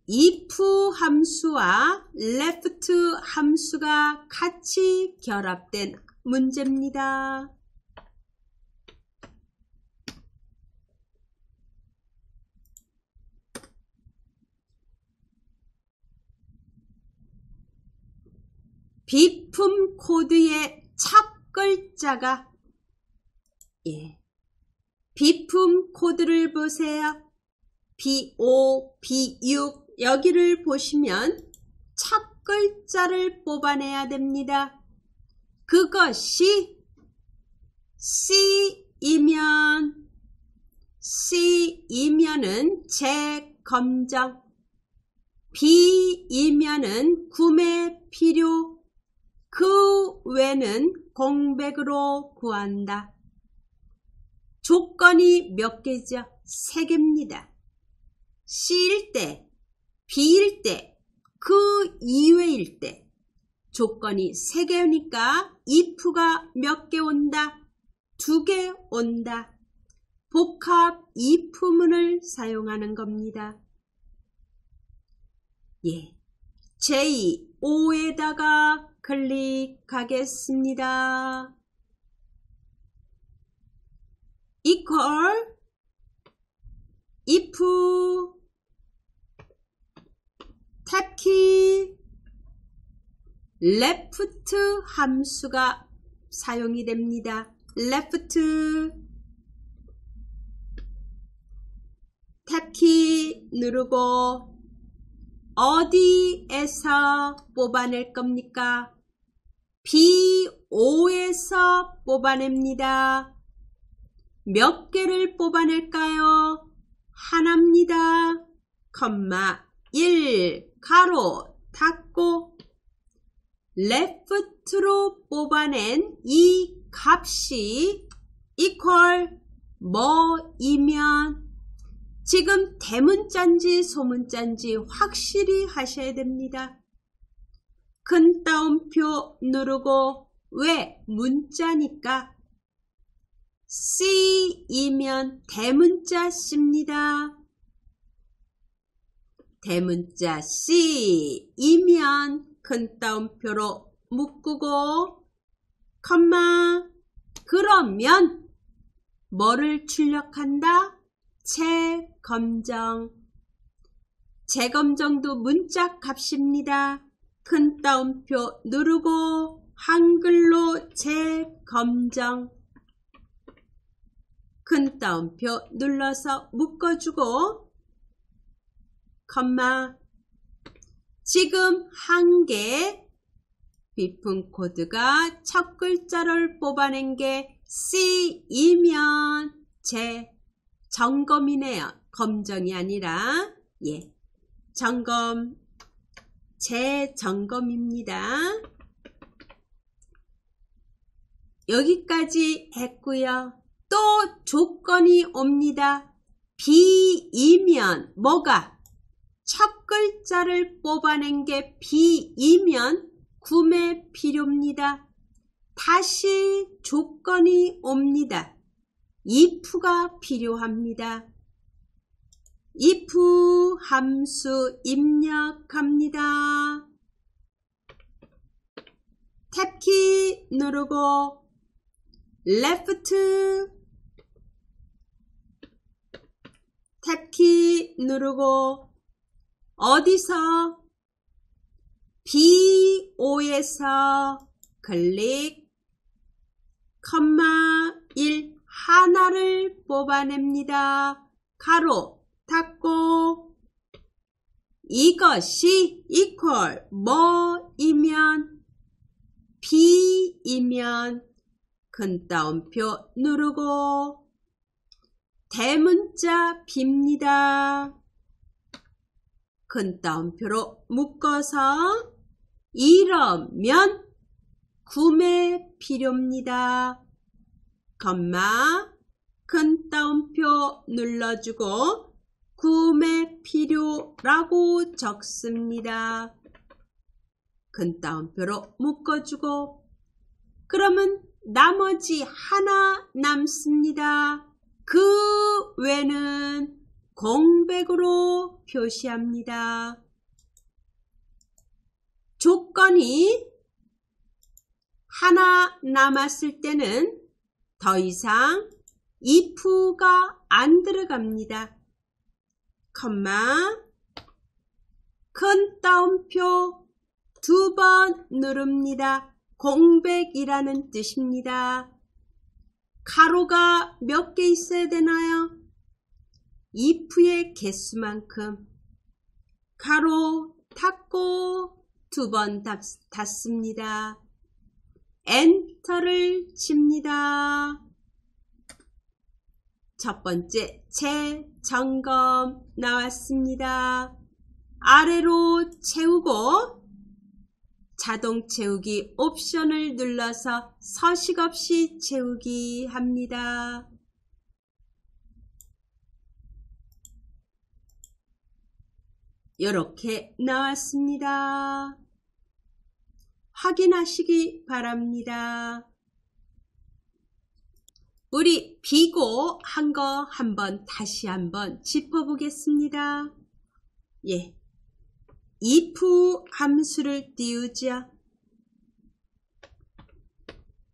if 함수와 left 함수가 같이 결합된 문제입니다. 비품 코드의 첫 글자가 비품 코드를 보세요. B5, B6 여기를 보시면 첫 글자를 뽑아내야 됩니다. 그것이 C이면은 재검정 B이면은 구매 필요, 그 외는 공백으로 구한다. 조건이 몇 개죠? 3개입니다. C일 때, B일 때, 그 이외일 때 조건이 3개니까 if가 몇 개 온다? 2개 온다. 복합 if문을 사용하는 겁니다. 예, J5에다가 클릭하겠습니다. equal if 탭키 left 함수가 사용이 됩니다. left 탭키 누르고 어디에서 뽑아낼 겁니까? B5에서 뽑아냅니다. 몇 개를 뽑아낼까요? 하나입니다. 컴마 1 가로 닫고 left로 뽑아낸 이 값이 equal 뭐이면 지금 대문자인지 소문자인지 확실히 하셔야 됩니다. 큰 따옴표 누르고 왜? 문자니까 C이면 대문자 C입니다. 대문자 C이면 큰 따옴표로 묶고 컴마 그러면 뭐를 출력한다? 재검정. 재검정도 문자 값입니다. 큰 따옴표 누르고 한글로 재검정. 큰 따옴표 눌러서 묶어주고 컴마 지금 한 개 비품 코드가 첫 글자를 뽑아낸 게 C이면 점검이네요. 검정이 아니라 예, 점검, 재점검입니다. 여기까지 했고요. 또 조건이 옵니다. B이면 뭐가? 첫 글자를 뽑아낸 게 B이면 구매 필요입니다. 다시 조건이 옵니다. if가 필요합니다. if 함수 입력합니다. 탭키 누르고 left 탭키 누르고 어디서? B5에서 클릭 컴마 1 하나를 뽑아냅니다. 가로 닫고 이것이 equal 뭐이면 B이면 큰 따옴표 누르고 대문자 B입니다. 큰 따옴표로 묶어서 이러면 구매 필요입니다. 컴마 큰 따옴표 눌러주고 구매 필요라고 적습니다. 큰 따옴표로 묶어주고 그러면 나머지 하나 남습니다. 그 외는 공백으로 표시합니다. 조건이 하나 남았을 때는 더 이상 if가 안 들어갑니다. 컴마 큰 따옴표 2번 누릅니다. 공백이라는 뜻입니다. 가로가 몇 개 있어야 되나요? if의 개수만큼 가로 닫고 2번 닫습니다. 엔터를 칩니다. 첫 번째 재점검 나왔습니다. 아래로 채우고 자동 채우기 옵션을 눌러서 서식 없이 채우기 합니다. 이렇게 나왔습니다. 확인하시기 바랍니다. 우리 비고 한 거 한번 다시 한번 짚어보겠습니다. 예, if 함수를 띄우죠.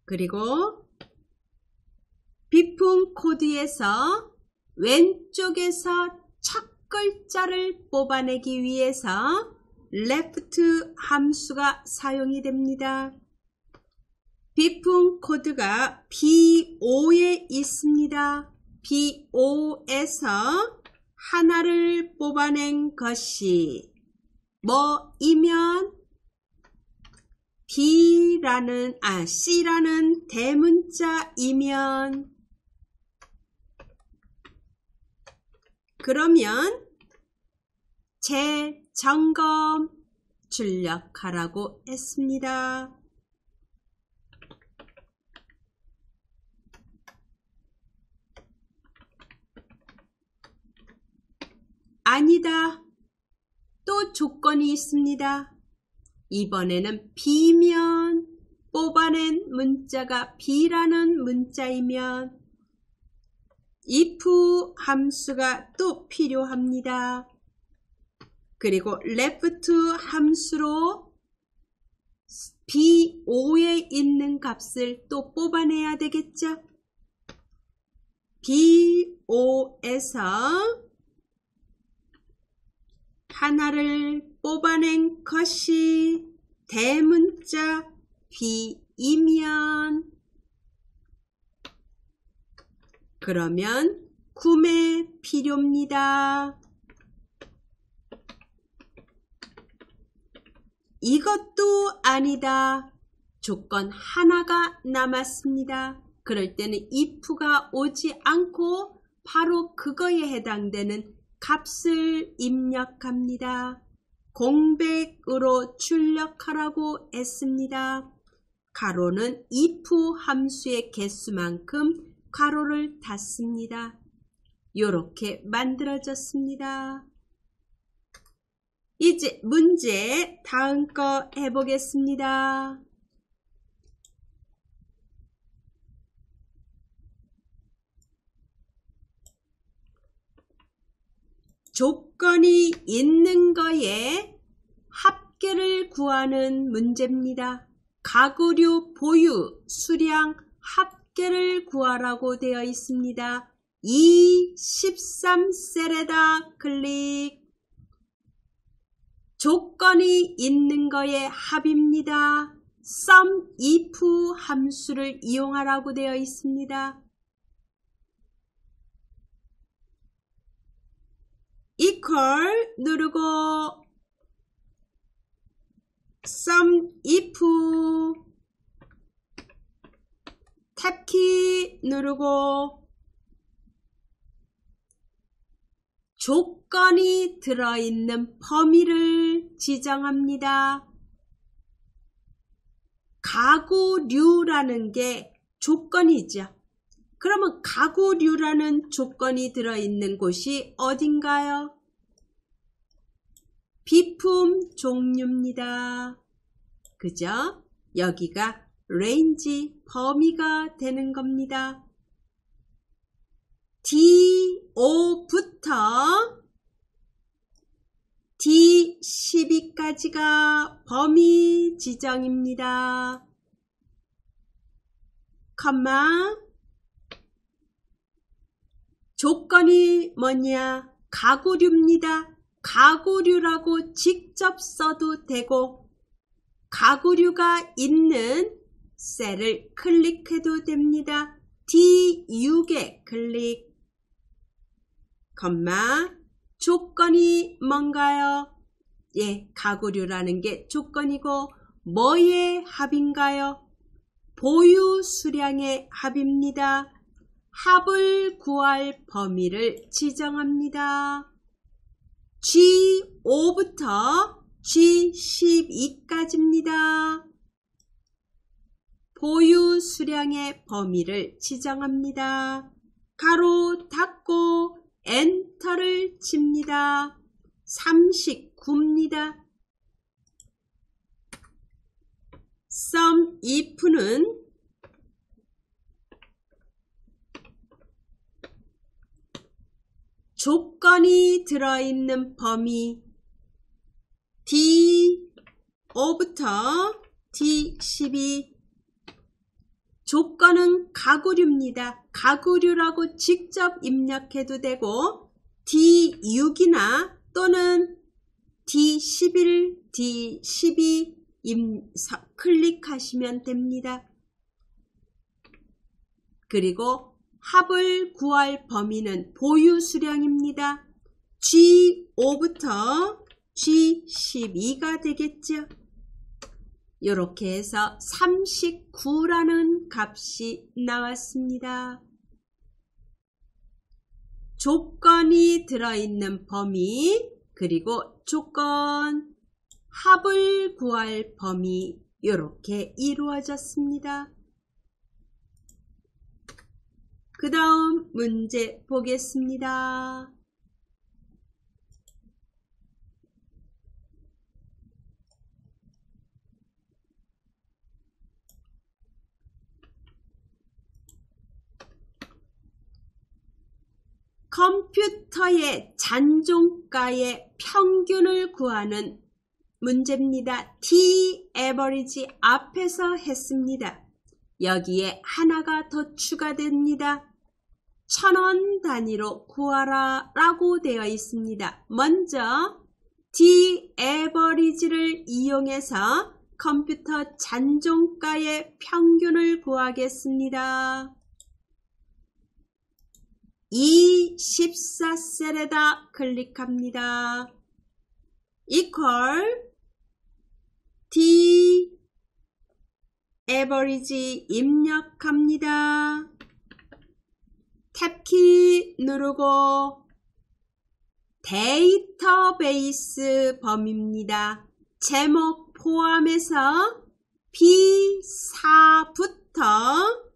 그리고 비품 코드에서 왼쪽에서 첫 글자를 뽑아내기 위해서 left 함수가 사용이 됩니다. 비품 코드가 B5에 있습니다. B5에서 하나를 뽑아낸 것이 뭐이면 C라는 대문자이면 그러면 재점검 출력하라고 했습니다. 아니다. 또 조건이 있습니다. 이번에는 B면 뽑아낸 문자가 B라는 문자이면 if 함수가 또 필요합니다. 그리고 left 함수로 B5에 있는 값을 또 뽑아내야 되겠죠. B5에서 하나를 뽑아낸 것이 대문자 B이면 그러면 구매 필요입니다. 이것도 아니다. 조건 하나가 남았습니다. 그럴 때는 if가 오지 않고 바로 그거에 해당되는 값을 입력합니다. 공백으로 출력하라고 했습니다. 가로는 if 함수의 개수만큼 가로를 닫습니다. 이렇게 만들어졌습니다. 이제 문제 다음 거 해보겠습니다. 조건이 있는 거에 합계를 구하는 문제입니다. 가구류 보유 수량 합계를 구하라고 되어 있습니다. 13셀에다 클릭. 조건이 있는 거에 합입니다. sum if 함수를 이용하라고 되어 있습니다. equal 누르고 sum if 탭키 누르고 조건이 들어있는 범위를 지정합니다. 가구류라는 게 조건이죠. 그러면 가구류라는 조건이 들어있는 곳이 어딘가요? 비품 종류입니다. 그죠? 여기가 레인지 범위가 되는 겁니다. D5부터 D12까지가 범위 지정입니다. 컴마 조건이 뭐냐? 가구류입니다. 가구류라고 직접 써도 되고 가구류가 있는 셀을 클릭해도 됩니다. D6에 클릭. 컴마 조건이 뭔가요? 예, 가구류라는 게 조건이고 뭐의 합인가요? 보유 수량의 합입니다. 합을 구할 범위를 지정합니다. G5부터 G12까지입니다. 보유 수량의 범위를 지정합니다. 가로 닫고 엔터를 칩니다. 39입니다. sum if는 조건이 들어있는 범위 D5부터 D12 조건은 가구류입니다. 가구류라고 직접 입력해도 되고 D6이나 또는 D11, D12 클릭하시면 됩니다. 그리고 합을 구할 범위는 보유 수량입니다. G5부터 G12가 되겠죠. 이렇게 해서 39라는 값이 나왔습니다. 조건이 들어있는 범위 그리고 조건 합을 구할 범위 이렇게 이루어졌습니다. 그 다음 문제 보겠습니다. 컴퓨터의 잔존가의 평균을 구하는 문제입니다. T-average 앞에서 했습니다. 여기에 하나가 더 추가됩니다. 1000원 단위로 구하라 라고 되어 있습니다. 먼저 T-average를 이용해서 컴퓨터 잔존가의 평균을 구하겠습니다. E14셀에다 클릭합니다. equal T-average 입력합니다. 탭키 누르고 데이터베이스 범위입니다. 제목 포함해서 B4부터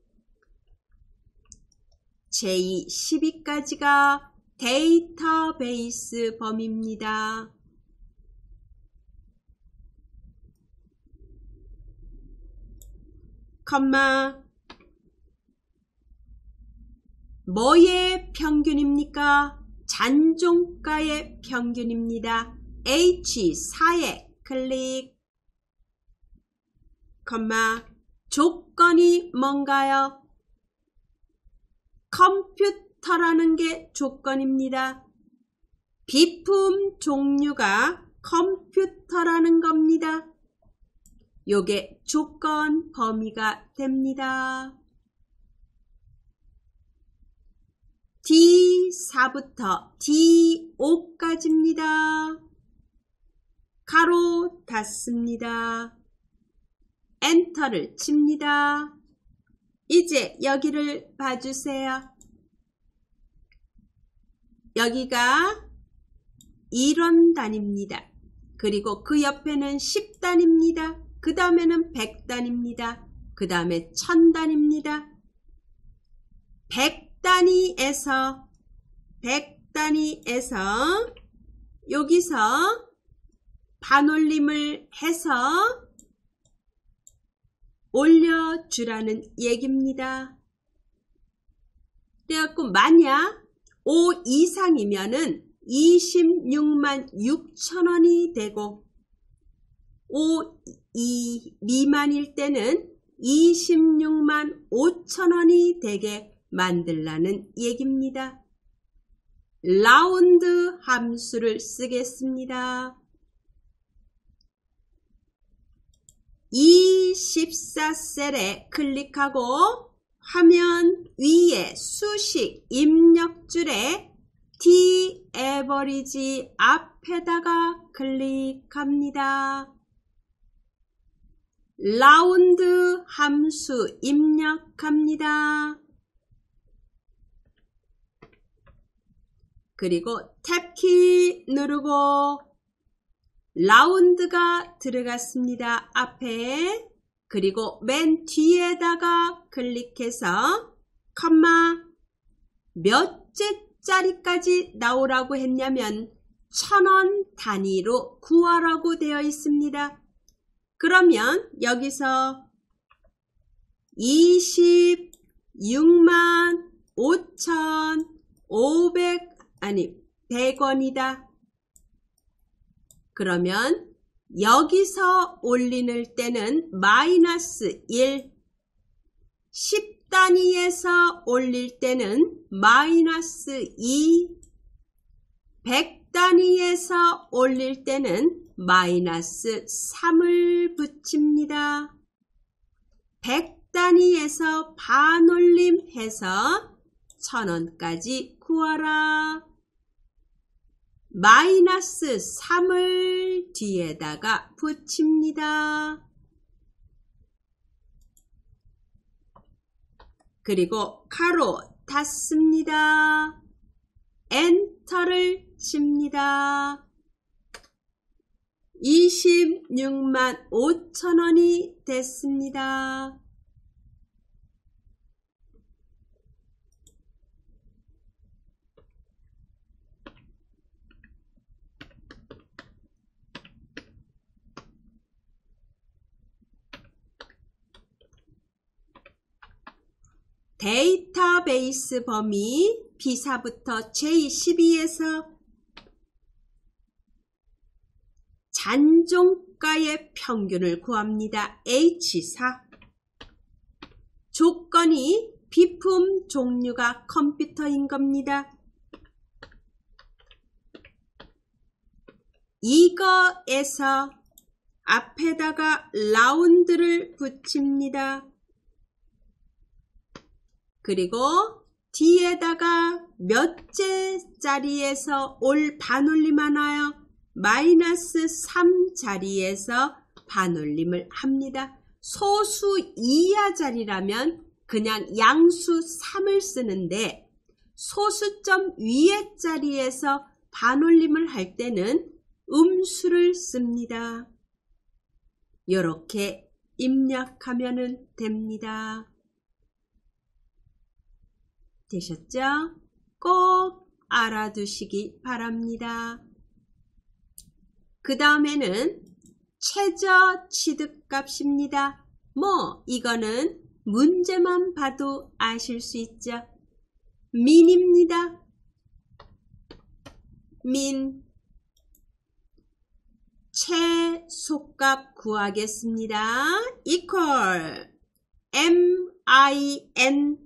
J12까지가 데이터베이스 범위입니다. 컴마 뭐의 평균입니까? 잔존가의 평균입니다. H4에 클릭 컴마 조건이 뭔가요? 컴퓨터라는 게 조건입니다. 비품 종류가 컴퓨터라는 겁니다. 요게 조건 범위가 됩니다. D4부터 D5까지입니다. 가로 닫습니다. 엔터를 칩니다. 이제 여기를 봐주세요. 여기가 1원단입니다. 그리고 그 옆에는 10단입니다. 그 다음에는 100단입니다. 그 다음에 1000단입니다. 100단위에서 여기서 반올림을 해서 올려주라는 얘기입니다. 그래갖고 만약 5 이상이면은 26만 6천원이 되고 5 미만일 때는 26만 5천원이 되게 만들라는 얘기입니다. 라운드 함수를 쓰겠습니다. 24셀에 클릭하고 화면 위에 수식 입력줄에 T-average 앞에다가 클릭합니다. 라운드 함수 입력합니다. 그리고 탭키 누르고 라운드가 들어갔습니다. 앞에. 그리고 맨 뒤에다가 클릭해서 컴마 몇째 짜리까지 나오라고 했냐면 1000원 단위로 구하라고 되어 있습니다. 그러면 여기서 26만 100원이다. 그러면 여기서 올리는 때는 마이너스 1, 10단위에서 올릴 때는 마이너스 2, 100단위에서 올릴 때는 마이너스 3을 붙입니다. 100단위에서 반올림해서 1000원까지 구하라. 마이너스 3을 뒤에다가 붙입니다. 그리고 가로 닫습니다. 엔터를 칩니다. 26만 5천원이 됐습니다. 데이터베이스 범위 B4부터 J12에서 잔종가의 평균을 구합니다. H4. 조건이 비품 종류가 컴퓨터인 겁니다. 이거에서 앞에다가 라운드를 붙입니다. 그리고 뒤에다가 몇째 자리에서 반올림 하나요? 마이너스 3 자리에서 반올림을 합니다. 소수 이하 자리라면 그냥 양수 3을 쓰는데 소수점 위에 자리에서 반올림을 할 때는 음수를 씁니다. 이렇게 입력하면 됩니다. 되셨죠? 꼭 알아두시기 바랍니다. 그 다음에는 최저 취득값입니다. 이거는 문제만 봐도 아실 수 있죠. 민입니다. 민. 최소값 구하겠습니다. equal min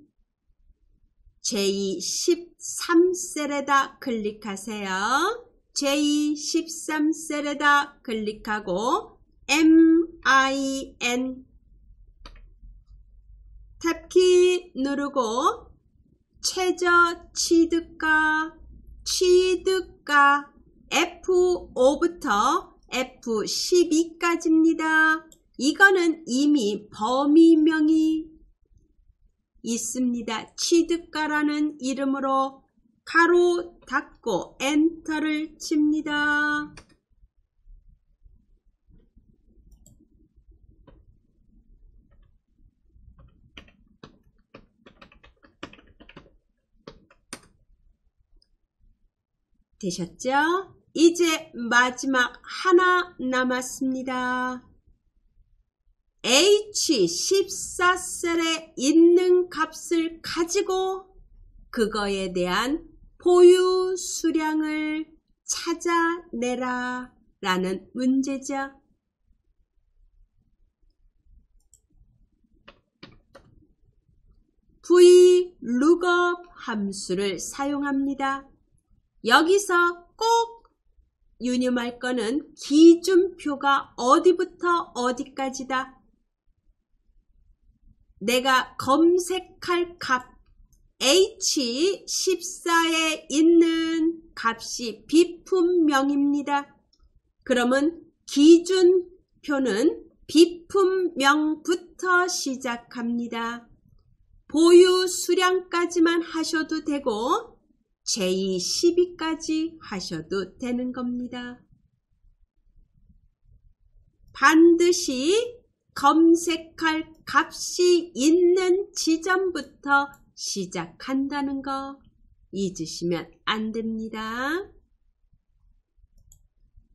J13셀에다 클릭하세요. J13셀에다 클릭하고 min 탭키 누르고 최저 취득가 F5부터 F12까지입니다. 이거는 이미 범위명이 있습니다. 취득가라는 이름으로 가로 닫고 엔터를 칩니다. 되셨죠? 이제 마지막 하나 남았습니다. H14셀에 있는 값을 가지고 그거에 대한 보유 수량을 찾아내라 라는 문제죠. VLOOKUP 함수를 사용합니다. 여기서 꼭 유념할 거는 기준표가 어디부터 어디까지다. 내가 검색할 값 H14에 있는 값이 비품명입니다. 그러면 기준표는 비품명부터 시작합니다. 보유 수량까지만 하셔도 되고 J12까지 하셔도 되는 겁니다. 반드시 검색할 값이 있는 지점부터 시작한다는 거 잊으시면 안 됩니다.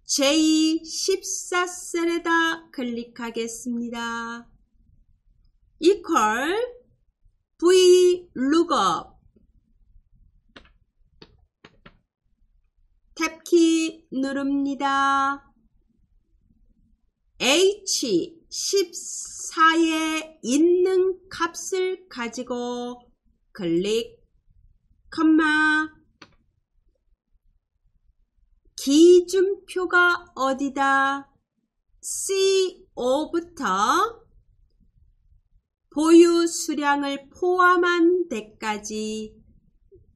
J14셀에다 클릭하겠습니다. equal VLOOKUP 탭키 누릅니다. H14에 있는 값을 가지고 클릭, 컴마, 기준표가 어디다? CO 부터 보유 수량을 포함한 데까지,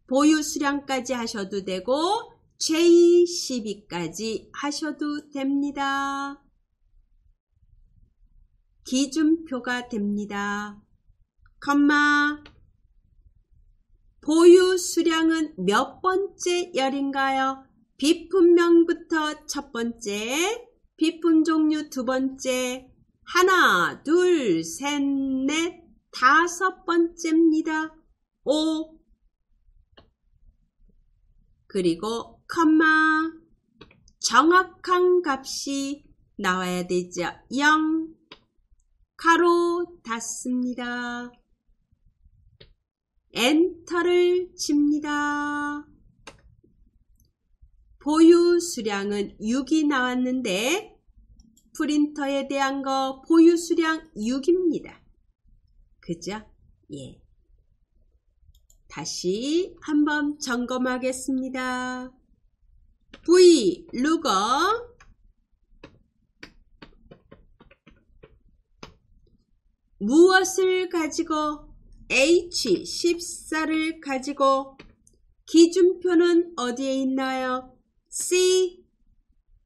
보유 수량까지 하셔도 되고 J12까지 하셔도 됩니다. 기준표가 됩니다. 컴마, 보유 수량은 몇 번째 열인가요? 비품명부터 첫 번째, 비품 종류 두 번째, 하나, 둘, 셋, 넷, 다섯 번째입니다. 5. 그리고 컴마, 정확한 값이 나와야 되죠. 0, 가로 닫습니다. 엔터를 칩니다. 보유 수량은 6이 나왔는데 프린터에 대한 거 보유 수량 6입니다. 그죠? 예. 다시 한번 점검하겠습니다. VLOOKUP 무엇을 가지고? H14를 가지고 기준표는 어디에 있나요?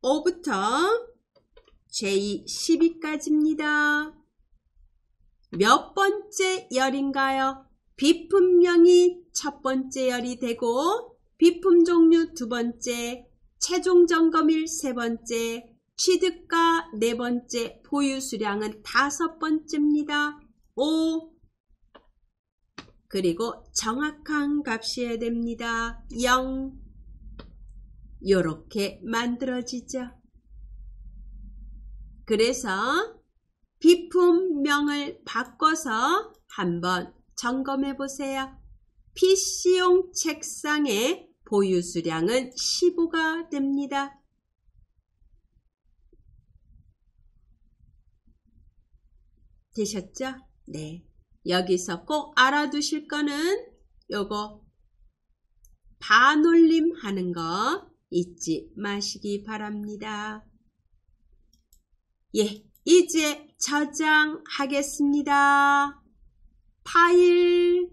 C5부터 J12까지입니다. 몇 번째 열인가요? 비품명이 첫 번째 열이 되고 비품 종류 두 번째, 최종 점검일 세 번째, 취득가 네 번째, 보유 수량은 다섯 번째입니다. 5. 그리고 정확한 값이어야 됩니다. 0. 이렇게 만들어지죠. 그래서 비품명을 바꿔서 한번 점검해 보세요. PC용 책상의 보유 수량은 15가 됩니다. 되셨죠? 네. 여기서 꼭 알아두실 거는 요거 반올림 하는 거 잊지 마시기 바랍니다. 예, 이제 저장하겠습니다. 파일,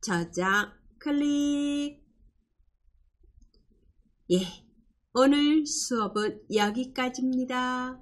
저장, 클릭. 예, 오늘 수업은 여기까지입니다.